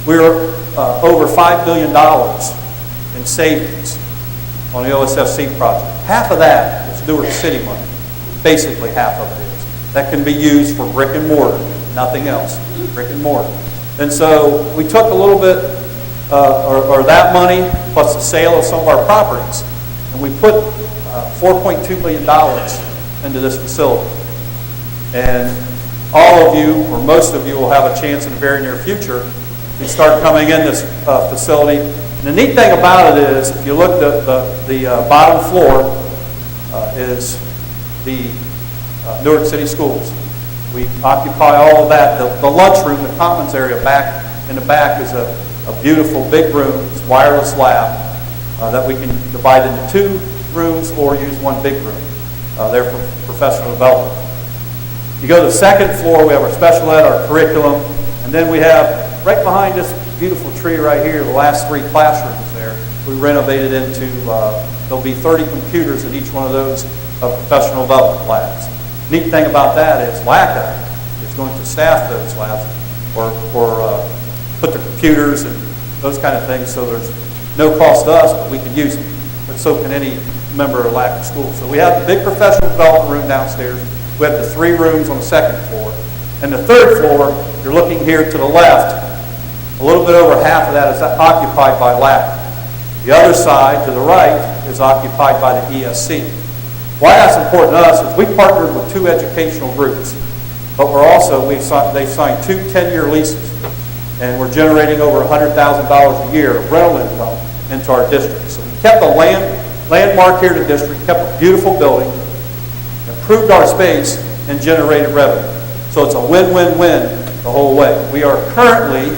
we're over $5 billion in savings on the OSFC project. Half of that is Newark City money. Basically half of it is. That can be used for brick and mortar, nothing else, brick and mortar. And so we took a little bit, or that money, plus the sale of some of our properties, and we put $4.2 million into this facility. And all of you, or most of you, will have a chance in the very near future to start coming in this facility. And the neat thing about it is, if you look at the bottom floor, is the Newark City Schools. We occupy all of that. The lunchroom, the commons area back in the back is a beautiful big room. It's wireless lab that we can divide into 2 rooms or use one big room there for professional development. You go to the second floor, we have our special ed, our curriculum, and then we have, right behind this beautiful tree right here, the last 3 classrooms there, we renovated into, there'll be 30 computers in each one of those professional development labs. Neat thing about that is Wildcat is going to staff those labs or put the computers and those kind of things, so there's no cost to us, but we can use them. But so can any member of LAC school. So we have the big professional development room downstairs. We have the 3 rooms on the second floor. And the third floor, you're looking here to the left, a little bit over half of that is occupied by LAC. The other side, to the right, is occupied by the ESC. Why that's important to us is we partnered with 2 educational groups, but they've signed 2 10-year leases, and we're generating over $100,000 a year of rental income into our district. So we kept the landmark here in the district, kept a beautiful building, improved our space, and generated revenue. So it's a win-win-win the whole way. We are currently,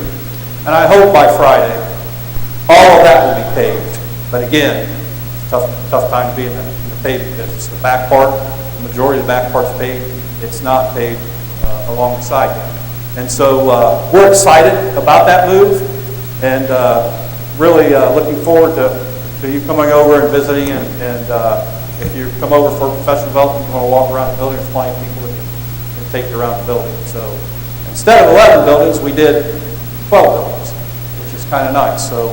and I hope by Friday, all of that will be paved. But again, tough time to be in the paving business. The back part, the majority of the back part's paved. It's not paved along the side yet. And so we're excited about that move, and really looking forward to you coming over and visiting. And if you come over for professional development, you want to walk around the building, there's plenty of people that can take you around the building. So instead of 11 buildings, we did 12 buildings, which is kind of nice. So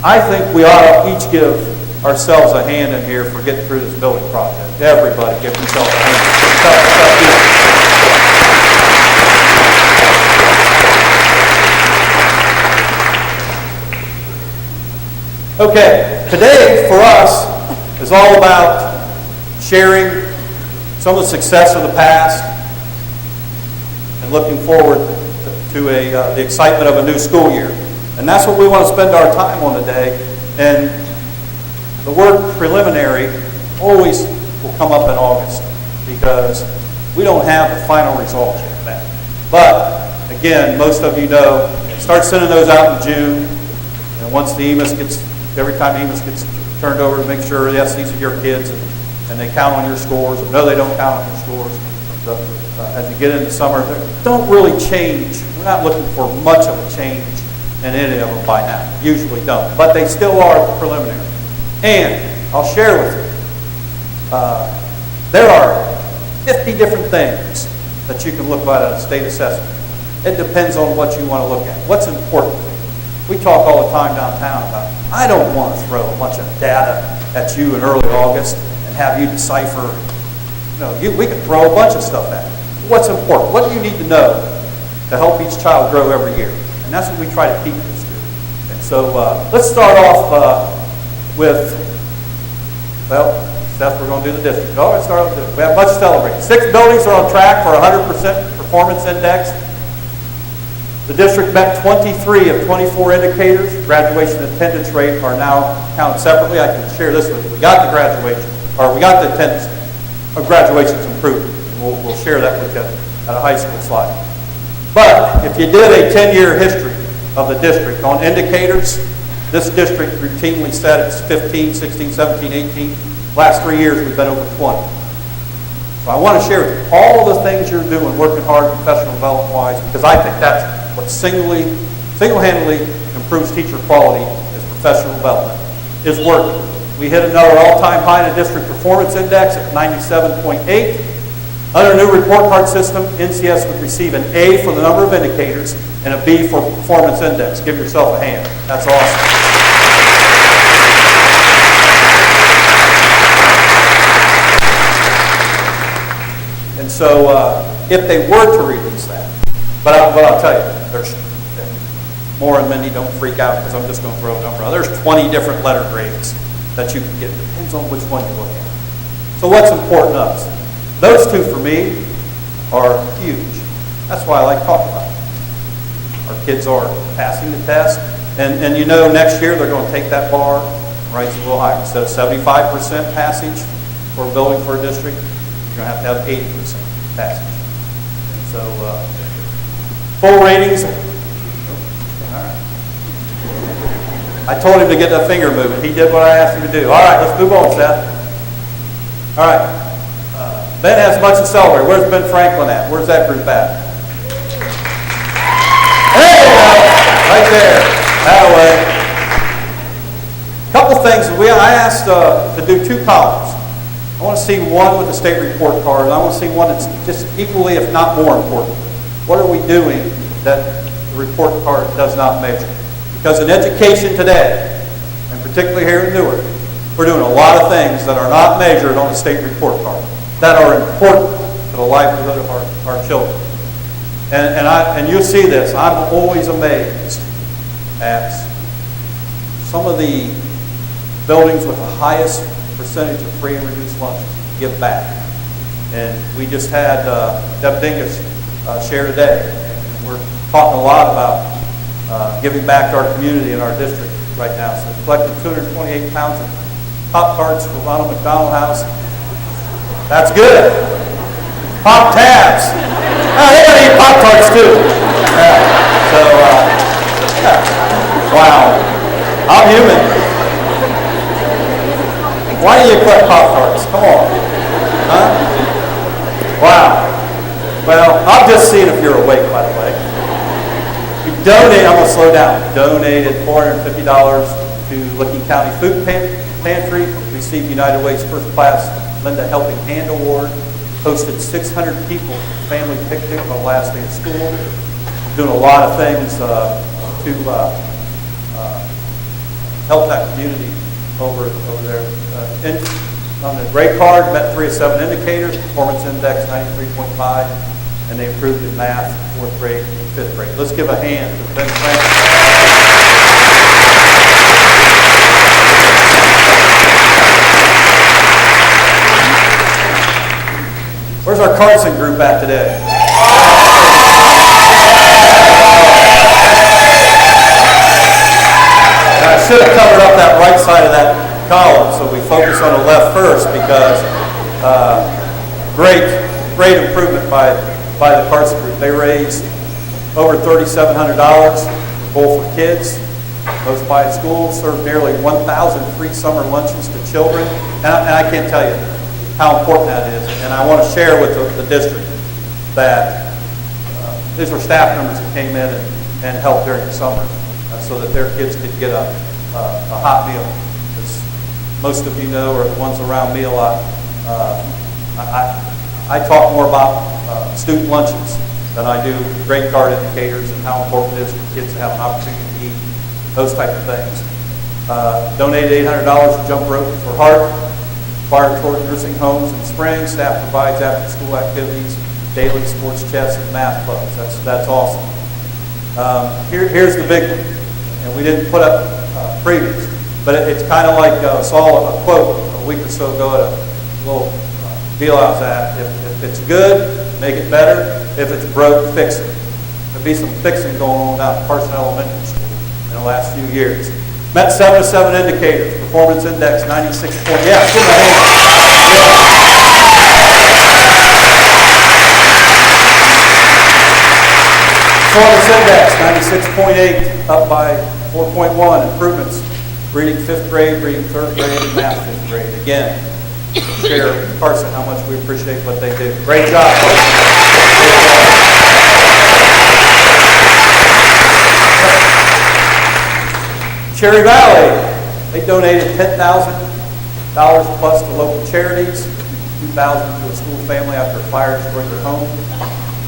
I think we ought to each give ourselves a hand in here for getting through this building project. Everybody give themselves a hand. Okay, today for us is all about sharing some of the success of the past and looking forward to the excitement of a new school year. And that's what we want to spend our time on today. And the word preliminary always will come up in August because we don't have the final results yet. But again, most of you know, start sending those out in June. And once the every time EMIS gets turned over to make sure, yes, these are your kids, and they count on your scores, or no, they don't count on your scores. As you get into summer, they don't really change. We're not looking for much of a change in any of them by now. Usually don't, but they still are preliminary. And I'll share with you, there are 50 different things that you can look at a state assessment. It depends on what you want to look at. What's important to you? We talk all the time downtown about, I don't want to throw a bunch of data at you in early August and have you decipher. We can throw a bunch of stuff at you. What's important? What do you need to know to help each child grow every year? And that's what we try to teach this to. And so let's start off with, well, Seth, we're going to do the district. Oh, let's start with we have much to celebrate. 6 buildings are on track for 100% performance index. The district met 23 of 24 indicators. Graduation attendance rate are now counted separately. I can share this with you. We got the graduation, or we got the attendance of graduations improved. We'll share that with you at a high school slide. But if you did a 10-year history of the district on indicators, this district routinely said it's 15, 16, 17, 18. Last 3 years we've been over 20. So I want to share with you all the things you're doing, working hard, professional development-wise, because I think that's what single-handedly improves teacher quality is professional development, is working. We hit another all-time high in the district performance index at 97.8. Under the new report card system, NCS would receive an A for the number of indicators and a B for performance index. Give yourself a hand. That's awesome. And so if they were to release that, but I'll tell you, there's more, and Mindy, don't freak out because I'm just going to throw a number out. There's 20 different letter grades that you can get. Depends on which one you look at. So what's important to us? Those two for me are huge. That's why I like talking about it. Our kids are passing the test, and next year they're going to take that bar and raise it a little higher. Instead of 75% passage for a building for a district, you're going to have 80% passage. And so full ratings. All right. I told him to get that finger moving. He did what I asked him to do. All right, let's move on, Seth. All right. Ben has much to celebrate. Where's Ben Franklin at? Where's that group at? Hey, right there. That way. A couple things. I asked to do 2 columns. I want to see one with the state report card, and I want to see one that's just equally, if not more important. What are we doing that the report card does not measure? Because in education today, and particularly here in Newark, we're doing a lot of things that are not measured on the state report card that are important to the livelihood of our children. And you'll see this. I'm always amazed at some of the buildings with the highest percentage of free and reduced lunch give back. And we just had Deb Dingus share today. And we're talking a lot about giving back to our community and our district right now. So we collected 228 pounds of Pop-Tarts from Ronald McDonald House. That's good. Pop tabs. They gotta eat Pop-Tarts too. Wow. I'm human. Why do you collect Pop-Tarts? Come on. Huh? Wow. Well, I'm just seeing if you're awake, by the way. We donated, I'm going to slow down, donated $450 to Licking County Food Pantry, received United Way's first class Linda Helping Hand Award, hosted 600 people family picnic on the last day of school, doing a lot of things to help that community over there. On the grade card, met 3 of 7 indicators, performance index 93.5, and they improved in math, 4th grade and 5th grade. Let's give a hand to Ben Franklin. Where's our Carson group at today? I should have covered up that right side of that column, so we focus on the left first, because great improvement by the Carson group. They raised over $3,700, both for kids, most by schools, served nearly 1,000 free summer lunches to children, and I can't tell you how important that is. And I want to share with the district that these were staff members that came in and helped during the summer. so that their kids could get a hot meal. As most of you know, or the ones around me a lot, I talk more about student lunches than I do grade card indicators and how important it is for kids to have an opportunity to eat, those type of things. Donated $800 to Jump Rope for Heart, Fire toward nursing homes in spring. Staff provides after-school activities, daily sports, chess, and math clubs. That's awesome. Here's the big one, and we didn't put up previous, but it's kind of like saw a quote a week or so ago at a little deal I was at. If it's good, make it better. If it's broke, fix it. There'll be some fixing going on down at Parson Elementary School in the last few years. Met 7 of 7 indicators. Performance index 96 point. Yeah, give me a hand. Performance index 96.8, up by 4.1. Improvements. Reading 5th grade, reading 3rd grade, and math 5th grade. Again, share with Carson how much we appreciate what they do. Great job. Cherry Valley, they donated $10,000 plus to local charities, $2,000 to a school family after a fire destroyed their home,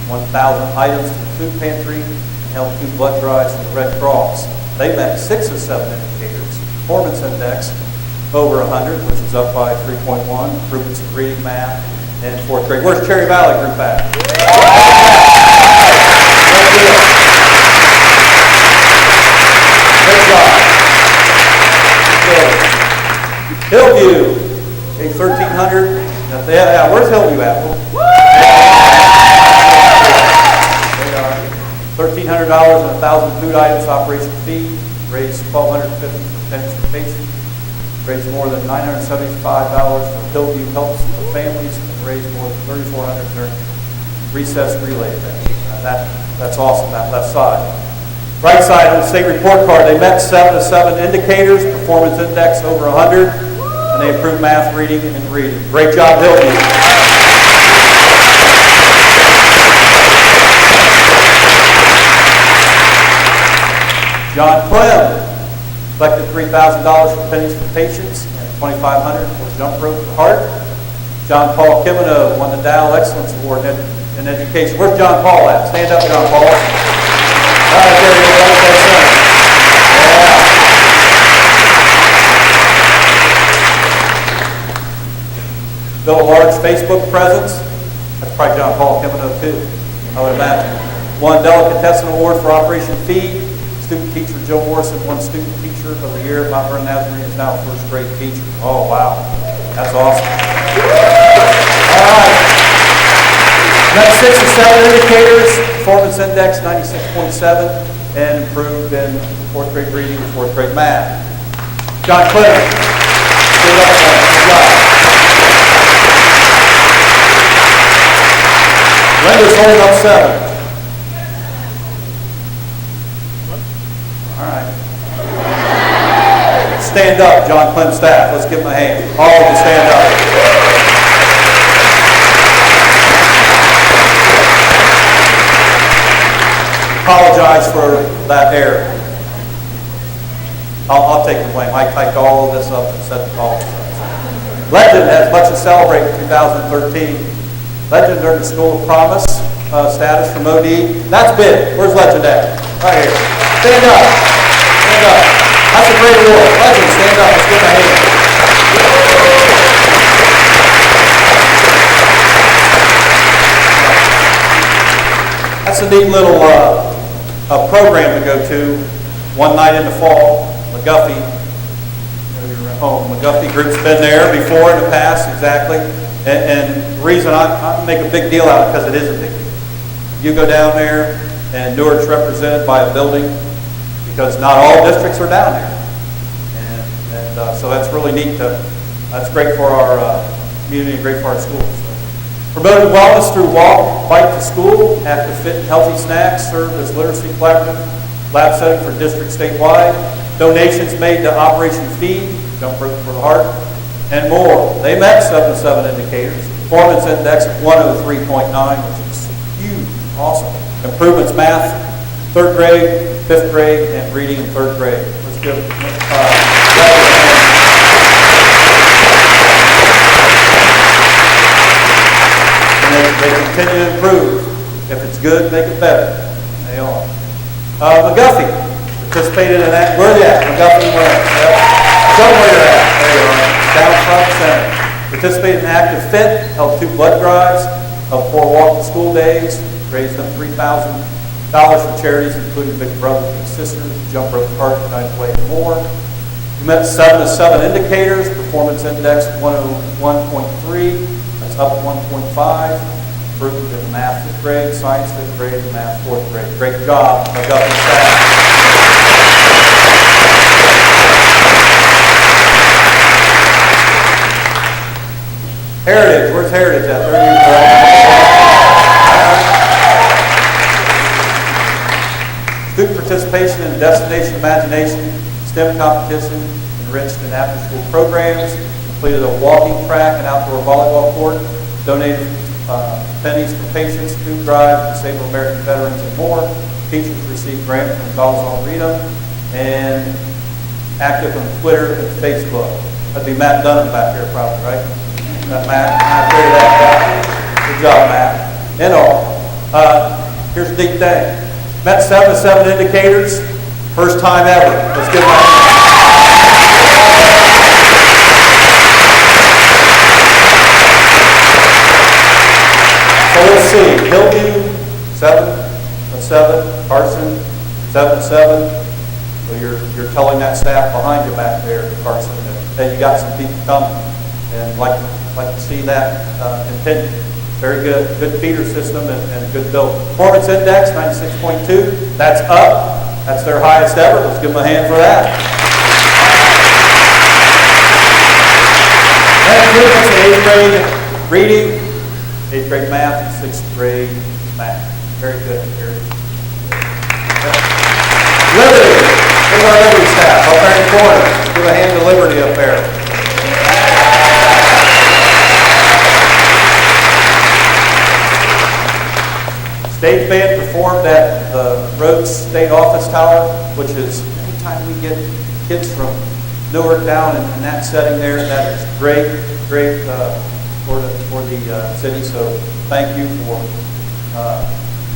1,000 items to the food pantry, and held 2 blood drives for the Red Cross. They met 6 of 7 indicators. Performance index over 100, which is up by 3.1. Improvements in reading, math, and 4th grade. Where's Cherry Valley group at? Great job. Hillview, a 1,300. Yeah, where's Hillview at? $1,300 and 1,000 food items, Operation Feed. Raised $1,250 for pennies for patients. Raised more than $975 for Hillview Helps for families, and raised more than $3,400 during recess relay event. That's awesome, that left side. Right side on the state report card, they met 7 of 7 indicators, performance index over 100, and they improved math, reading, and reading. Great job, Hillview. John Clem collected $3,000 for pennies for patients and $2,500 for Jump Rope for Heart. John Paul Kimino won the Dow Excellence Award in Education. Where's John Paul at? Stand up, John Paul. All right, there he is. Yeah. Built a large Facebook presence. That's probably John Paul Kimino too, I would imagine. Won Delicatessen Award for Operation Feed. Student teacher Joe Morrison won Student Teacher of the Year. Mount Vernon Nazarene is now a 1st grade teacher. Oh, wow. That's awesome. All right. Next 6 of 7 indicators. Performance index 96.7 and improved in 4th grade reading and 4th grade math. John Clinton. Good job. Linda's holding up 7. Stand up, John Clem staff. Let's give them a hand. All of you stand up. Apologize for that error. I'll take the blame. I typed all of this up and set all this up. Legend has much to celebrate in 2013. Legend earned the School of Promise status from OD. That's big. Where's Legend at? Right here. Stand up. Stand up. That's a great award. Legend, stand up. Let's give him a hand. That's a neat little program to go to. One night in the fall, McGuffey, McGuffey Group's been there before in the past, exactly. And the reason I make a big deal out of it, because it is a big deal. You go down there, and Newark's represented by a building, because not all districts are down there. And so that's really neat. That's great for our community and great for our schools. Promoted wellness through Walk, Bike to School, Active Fit and Healthy Snacks, served as literacy collaborative, lab setting for districts statewide. Donations made to Operation Feed, Jump Rope for the Heart, and more. They met 7 of 7 indicators. Performance index of 103.9, which is huge, awesome. Improvements math, 3rd grade, 5th grade, and reading in 3rd grade. Let's give and they continue to improve. If it's good, make it better. They are. McGuffey participated in that. Where are they at? McGuffey, where? Show them where you're at. There you are. Down front center. Participated in active fit, held 2 blood drives, held 4 walk to school days, raised them $3,000 for charities, including Big Brother Big Sisters, Jump Rope Park, United Way, and more. We met 7 of 7 indicators, performance index 101.3, that's up 1.5. Improved in math 5th grade, science 5th grade, and math 4th grade. Great job, McGuffey staff. Heritage, where's Heritage at? There you go. Student participation in Destination Imagination, STEM competition, enriched in after-school programs, completed a walking track and outdoor volleyball court, donated pennies for patients, food drive, disabled American veterans, and more. Teachers received grants from Dolls on Rita, and active on Twitter and Facebook. That'd be Matt Dunham back here, probably, right? Matt, I figured that out. Good job, Matt. And all. Here's a neat thing. Met 7 of 7 indicators, first time ever. Let's give them a hand. So let's see. Hillview, 7 of 7. Carson, 7 of 7. So you're telling that staff behind you back there, Carson, that you got some people coming, and like to see that continue. Very good. Good feeder system and good build. Performance index, 96.2. That's up. That's their highest ever. Let's give them a hand for that. And improvements in 8th grade reading, 8th grade math, and 6th grade math. Very good. Liberty. Here's our Liberty staff up there in the corner. Give a hand to Liberty up there. Stage band performed at the Rhodes State Office Tower, which is anytime we get kids from Newark down in that setting there, that is great for the city. So thank you for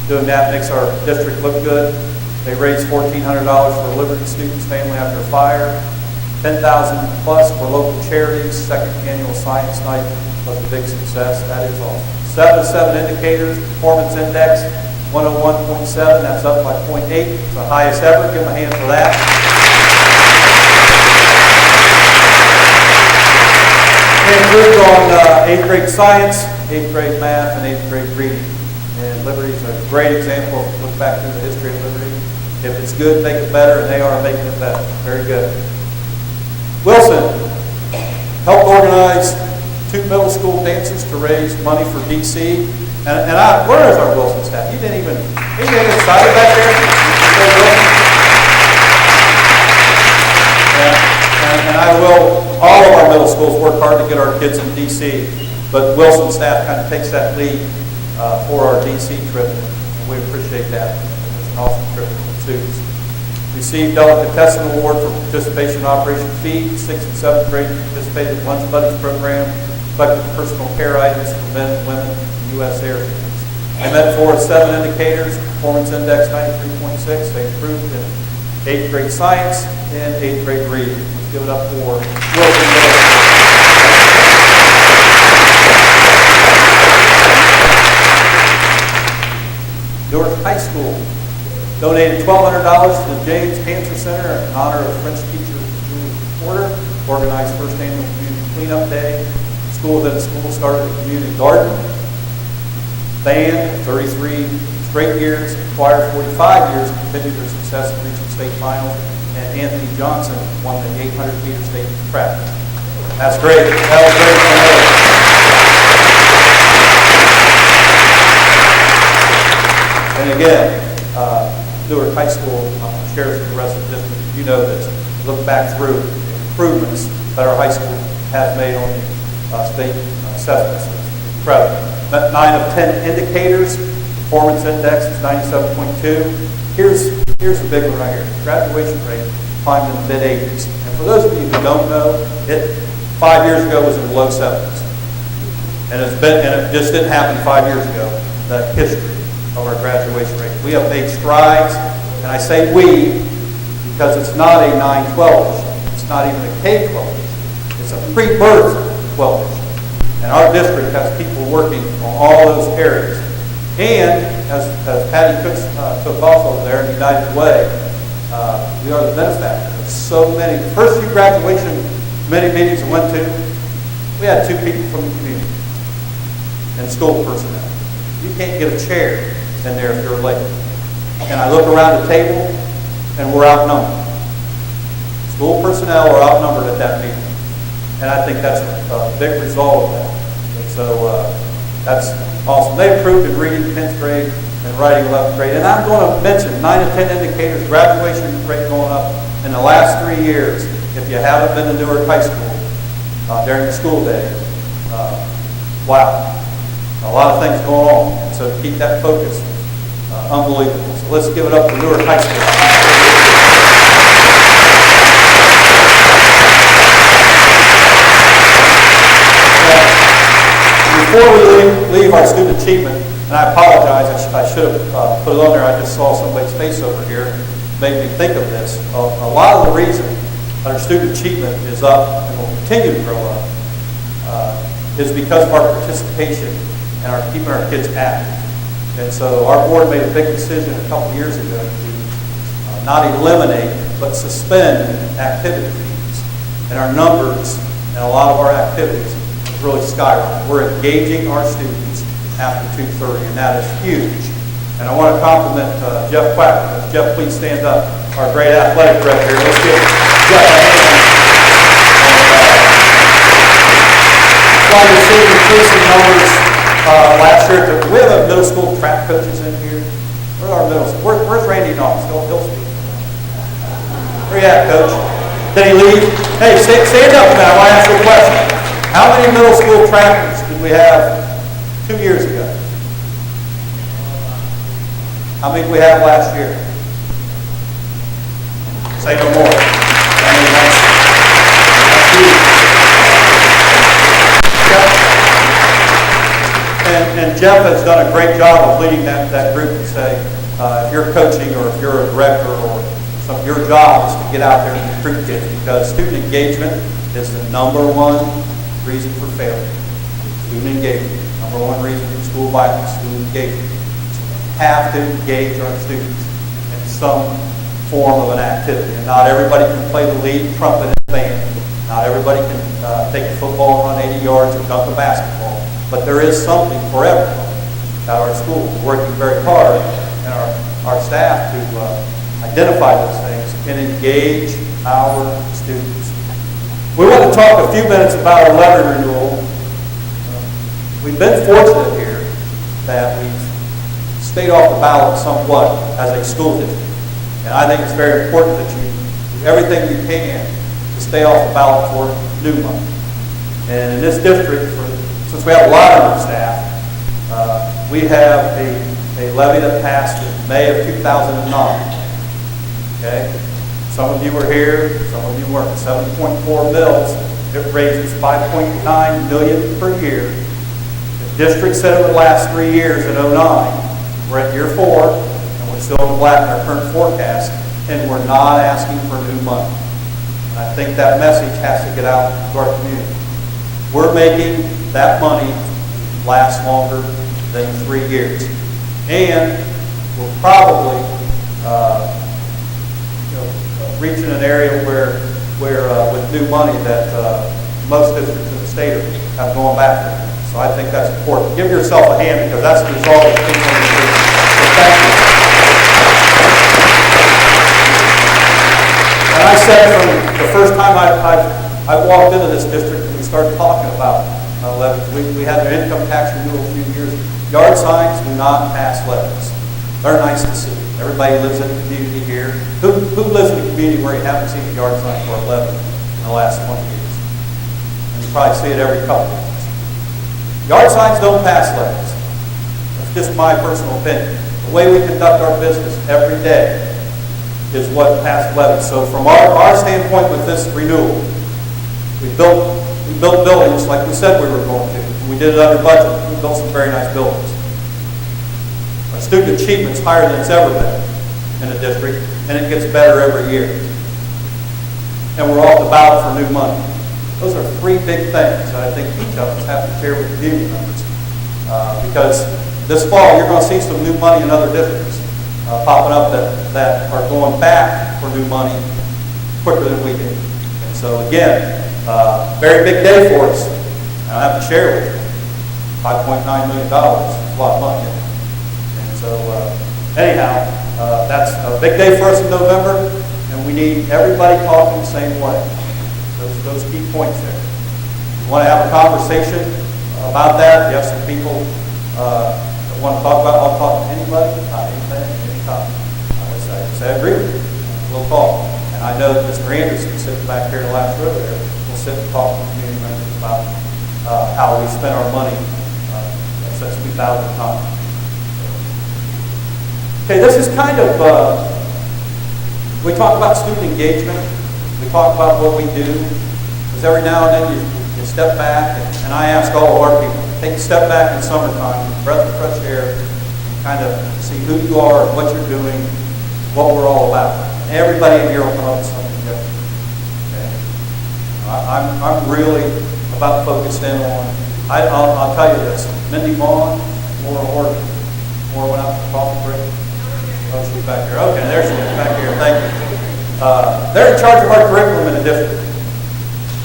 doing that. Makes our district look good. They raised $1,400 for Liberty students, family after fire. $10,000 plus for local charities. 2nd annual science night was a big success. That is awesome. 7 of 7 indicators, performance index 101.7, that's up by 0.8. It's the highest ever. Give them a hand for that. We improved on 8th grade science, 8th grade math, and 8th grade reading. And Liberty is a great example. Look back through the history of Liberty. If it's good, make it better, and they are making it better. Very good. Wilson helped organize 2 middle school dances to raise money for DC. Where is our Wilson staff? You didn't even excited back there? Yeah. And all of our middle schools work hard to get our kids in DC, but Wilson staff kind of takes that lead for our DC trip, and we appreciate that. It's an awesome trip for the students. Received Delicatessen Award for participation in Operation Feed. 6th and 7th grade participated in Lunch Buddies program, collected personal care items for men and women in U.S. Air Force. They met 4 of 7 indicators, performance index 93.6. They improved in 8th grade science and 8th grade reading. Let's give it up for Wilson. Newark High School donated $1,200 to the James Cancer Center in honor of French teacher Julie Porter. Organized first annual community cleanup day. School started the community garden. Band, 33 straight years. Choir, 45 years, continued their success in reaching state finals. And Anthony Johnson won the 800-meter state track. That's great. That was great for me. And again, Newark High School shares with the rest of the district. You know this. Look back through improvements that our high school has made on the state assessments. Incredible. Met 9 of 10 indicators. Performance index is 97.2. Here's a big one right here. Graduation rate climbed in the mid-80s. And for those of you who don't know, it 5 years ago was in the low 70s. And it just didn't happen 5 years ago, the history of our graduation rate. We have made strides, and I say we because it's not a 9-12 issue. It's not even a K-12 issue. It's a pre-birth 12 issue. And our district has people working on all those areas. And as Patty took off over there in United Way, we are the benefactors of so many. The first few graduation committee meetings I went to, we had 2 people from the community and school personnel. You can't get a chair in there if you're late. And I look around the table, and we're outnumbered. School personnel are outnumbered at that meeting. And I think that's a big result of that. And so that's awesome. They improved in reading 10th grade and writing 11th grade. And I'm going to mention 9 to 10 indicators, graduation rate going up in the last 3 years. If you haven't been to Newark High School during the school day, wow. A lot of things going on. And so to keep that focus, unbelievable. So let's give it up to Newark High School. Before we leave our student achievement, and I apologize, I should have put it on there. I just saw somebody's face over here and made me think of this. A lot of the reason that our student achievement is up and will continue to grow up is because of our participation and our keeping our kids active. And so our board made a big decision a couple years ago to not eliminate, but suspend activity fees. And our numbers and a lot of our activities have really skyrocketed. We're engaging our students after 2:30, and that is huge. And I want to compliment Jeff Quack. Jeff, please stand up. Our great athletic director here. Let's give Jeff a hand. While you're seeing increasing numbers last year, do we have middle school track coaches in here? Where are our middle school? Where's Randy Knox? He'll speak. Where you at, Coach? Did he leave? Hey, stand up now. I want to ask you a question. How many middle school trackers did we have 2 years ago? How many did we have last year? Say no more. I mean, that's huge. And Jeff has done a great job of leading that group and say, if you're coaching or if you're a director or something, your job is to get out there and recruit kids, because student engagement is the #1 reason for failure. Student engagement, #1 reason for school violence, student engagement. So we have to engage our students in some form of an activity. And not everybody can play the lead trumpet in the band. Not everybody can take a football and run 80 yards and dunk a basketball. But there is something for everyone at our school. We're working very hard, and our staff to identify those things and engage our students. We want to talk a few minutes about our levy renewal. We've been fortunate here that we've stayed off the ballot somewhat as a school district. And I think it's very important that you do everything you can to stay off the ballot for new money. And in this district, since we have a lot of new staff, we have a levy that passed in May of 2009. Okay? Some of you were here, some of you weren't. 7.4 mils. It raises $5.9 million per year. The district said it would last 3 years in 2009. We're at year 4, and we're still in the black in our current forecast, and we're not asking for new money. And I think that message has to get out to our community. We're making that money last longer than 3 years. And we're probably reaching an area where with new money that most districts in the state have gone back to. So I think that's important. Give yourself a hand, because that's the result of things on the street. So thank you. And I said from the first time I walked into this district and we started talking about levies, we had an income tax renewal a few years ago. Yard signs do not pass levies. They're nice to see. Everybody lives in the community here. Who lives in a community where you haven't seen a yard sign for a levy in the last 20 years? And you probably see it every couple of years. Yard signs don't pass levies. That's just my personal opinion. The way we conduct our business every day is what passed levy. So from our standpoint with this renewal, we built buildings like we said we were going to. We did it under budget. We built some very nice buildings. Our student achievement's higher than it's ever been in the district, and it gets better every year. And we're off the ballot for new money. Those are three big things that I think each of us have to share with community members. Because this fall, you're going to see some new money in other districts popping up that are going back for new money quicker than we did. And so again, very big day for us. And I have to share with you. $5.9 million is a lot of money. And so anyhow, that's a big day for us in November, and we need everybody talking the same way. Those key points there. If you want to have a conversation about that, you have some people that want to talk about it, I'll talk to anybody, not anything, anytime. I say I agree with you. We'll talk. And I know that Mr. Anderson, sitting back here in the last row there, will sit and talk to the community members about how we spend our money since 2009. Okay, this is kind of, we talk about student engagement. We talk about what we do. Because every now and then you step back, and I ask all of our people, take a step back in summertime, breath of fresh air, and kind of see who you are, what you're doing, what we're all about. Everybody in here will come up with something different. Okay? I'm really about focused in on, I'll tell you this, Mindy Vaughn, Laura went out for coffee break. Oh, she's back here. Okay, there she is, back here. Thank you. They're in charge of our curriculum in the district.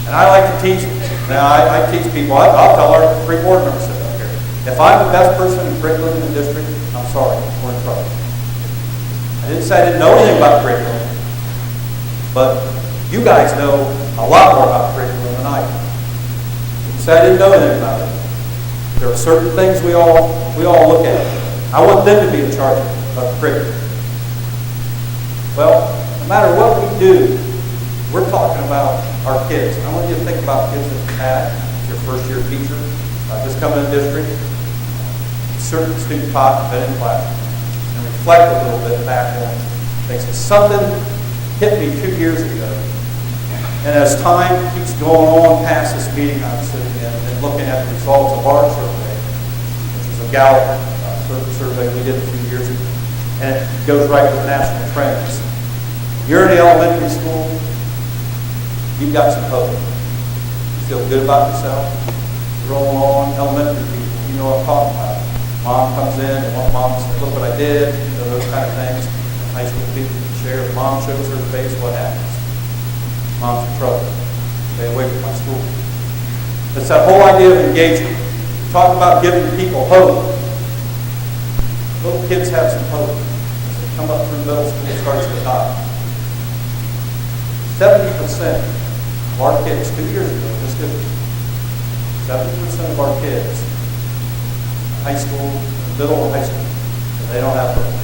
And I like to teach. Now, I teach people. I'll tell our 3 board members sitting up here. If I'm the best person in curriculum in the district, I'm sorry, we're in trouble. I didn't say I didn't know anything about curriculum. But you guys know a lot more about curriculum than I do. I didn't say I didn't know anything about it. There are certain things we all look at. I want them to be in charge of curriculum. Well, no matter what we do, we're talking about our kids. I want you to think about kids that you had, your first year teacher, just coming in the district, certain student taught, been in class, and reflect a little bit back on things. Something hit me 2 years ago, and as time keeps going on past this meeting I'm sitting in and looking at the results of our survey, which was a Gallup survey we did a few years ago, and it goes right with national trends. You're in the elementary school, you've got some hope. You feel good about yourself. You're rolling on, elementary people, you know what I'm talking about. Mom comes in and mom says, look what I did, you know, those kind of things. High school people can share. If mom shows her face, what happens? Mom's in trouble. Stay away from my school. It's that whole idea of engagement. Talk about giving people hope. Little kids have some hope. As they come up through middle school, it starts to die. 70% of our kids, 2 years ago, this district, 70% of our kids, high school, middle or high school, they don't have hope.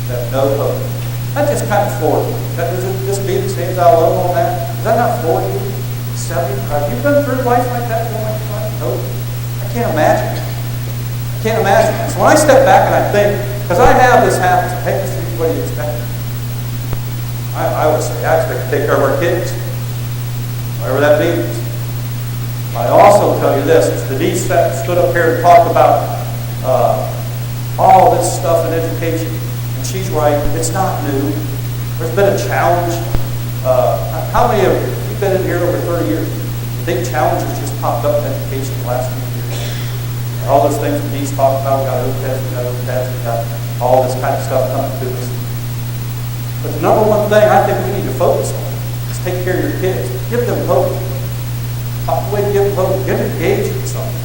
They have no hope. That just kind of floored me. That doesn't just be the stands out alone on that. Does that not floor you? 70? Have you been through life like that? No. I can't imagine. I can't imagine. So when I step back and I think, because I have this happen, so, hey, Mr. Reed, what do you expect? I would say I expect to take care of our kids, whatever that means. I also tell you this, as Denise stood up here and talked about all this stuff in education, and she's right, it's not new. There's been a challenge. How many of you've been in here over 30 years? Big challenges just popped up in education the last few years. And all those things Denise talked about, we got OTAs, we got all this kind of stuff coming to us. But the number one thing I think we need to focus on is take care of your kids. Give them hope. Talk away to give them hope. Get engaged in something.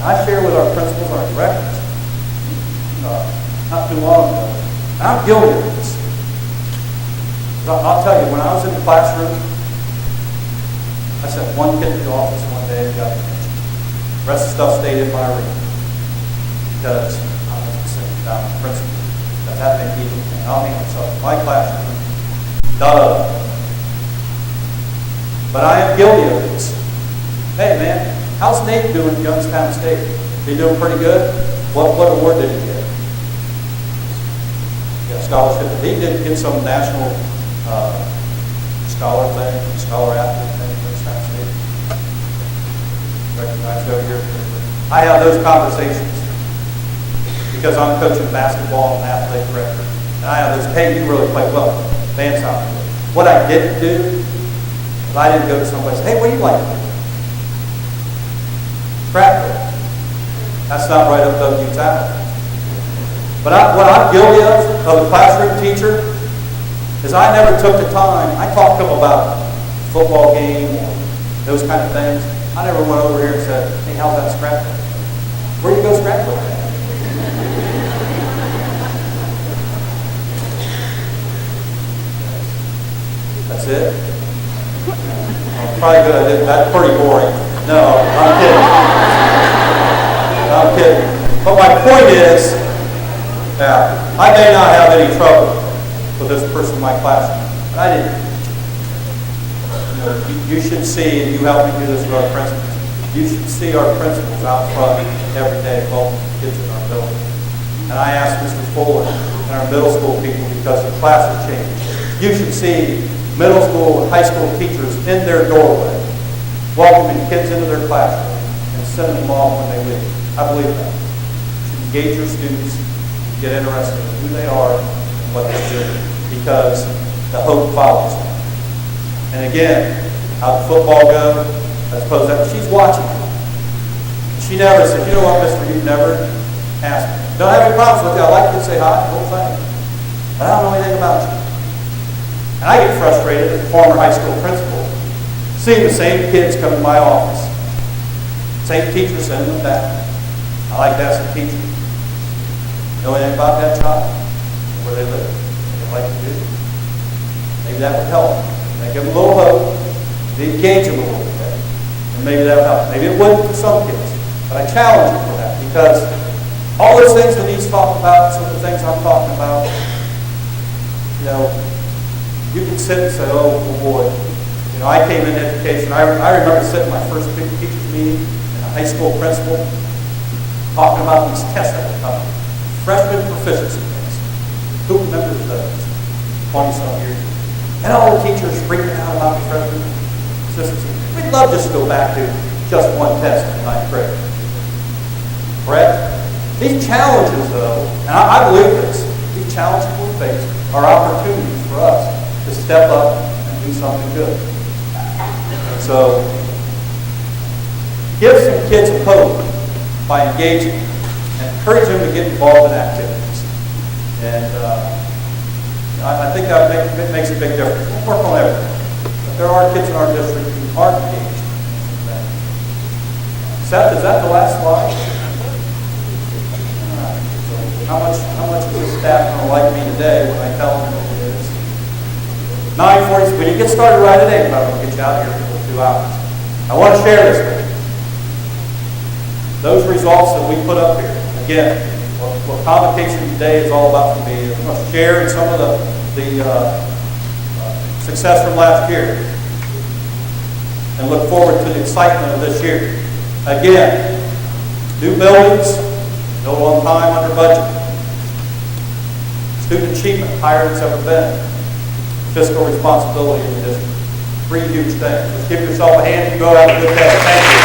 And I share with our principals, our directors, not too long ago, and I'm guilty of this. I'll tell you, when I was in the classroom, I sent one kid to the office one day and got attention. The rest of the stuff stayed in my room because I wasn't sitting down with the principal. That may be, I'll handle myself in my classroom. But I am guilty of this. Hey man, how's Nate doing at Youngstown State? He doing pretty good? What award did he get? scholarship. He did get some national scholar athlete thing for this time state. Recognized over here. I have those conversations because I'm coaching basketball and athletic director. And I have those, hey, you really played well. Band sounded good. What I didn't do is I didn't go to someplace, hey, what do you like to do? Practice. That's not right up Doug Youth's alley. But what I'm guilty of a classroom teacher, is I never took the time. I talked to them about football game or those kind of things. I never went over here and said, hey, how's that scrapbook? Where do you go scrapbook at? That's it? Probably good. That's pretty boring. No, I'm kidding. I'm kidding. But my point is that I may not have any trouble with this person in my classroom, but I didn't. You know, you should see, and you help me do this with our principals, you should see our principals out front every day welcoming kids in our building. And I asked Mr. Fuller and our middle school people, because the class has changed, you should see middle school and high school teachers in their doorway welcoming kids into their classroom and sending them off when they leave. I believe that. You should engage your students, get interested in who they are and what they're doing, because the hope follows them. And again, how'd the football go? I suppose that she's watching. She never said, you know what, mister, you've never asked me. Don't have any problems with you. I like to say hi, the whole thing. But I don't know anything about you. And I get frustrated as a former high school principal, seeing the same kids come to my office. Same teacher sending them back. I like to ask the teacher, know anything about that child? Where they live? What they like to do? Maybe that would help. They give them a little hope. They engage them a little bit. And maybe that would help. Maybe it wouldn't for some kids. But I challenge you for that, because all those things that he's talking about, some of the things I'm talking about, you know, you can sit and say, oh boy. You know, I came into education. I remember sitting in my first big teachers meeting and a high school principal talking about these tests that were coming. Freshman proficiency tests. Who remembers those? 20-some years. And all the teachers freaking out about the freshman proficiency. We'd love just to go back to just one test in ninth grade. Correct? These challenges, though, and I believe this, these challenges we face are opportunities for us to step up and do something good. And so, give some kids hope by engaging and encourage them to get involved in activities. And I think that makes a big difference. We'll work on everything. But there are kids in our district who aren't engaged in that. Seth, is that the last slide? So how much is this staff going to like me today when I tell them what it is? 9:40, when you get started right at 8, I'm going to get you out here for 2 hours. I want to share this with you. Those results that we put up here, again, what Convocation today is all about to be, is going to share in some of the success from last year and look forward to the excitement of this year. Again, new buildings, built on time, under budget. Student achievement higher than it's ever been. Fiscal responsibility in the district. 3 huge things. Just give yourself a hand and go have a good day. Thank you.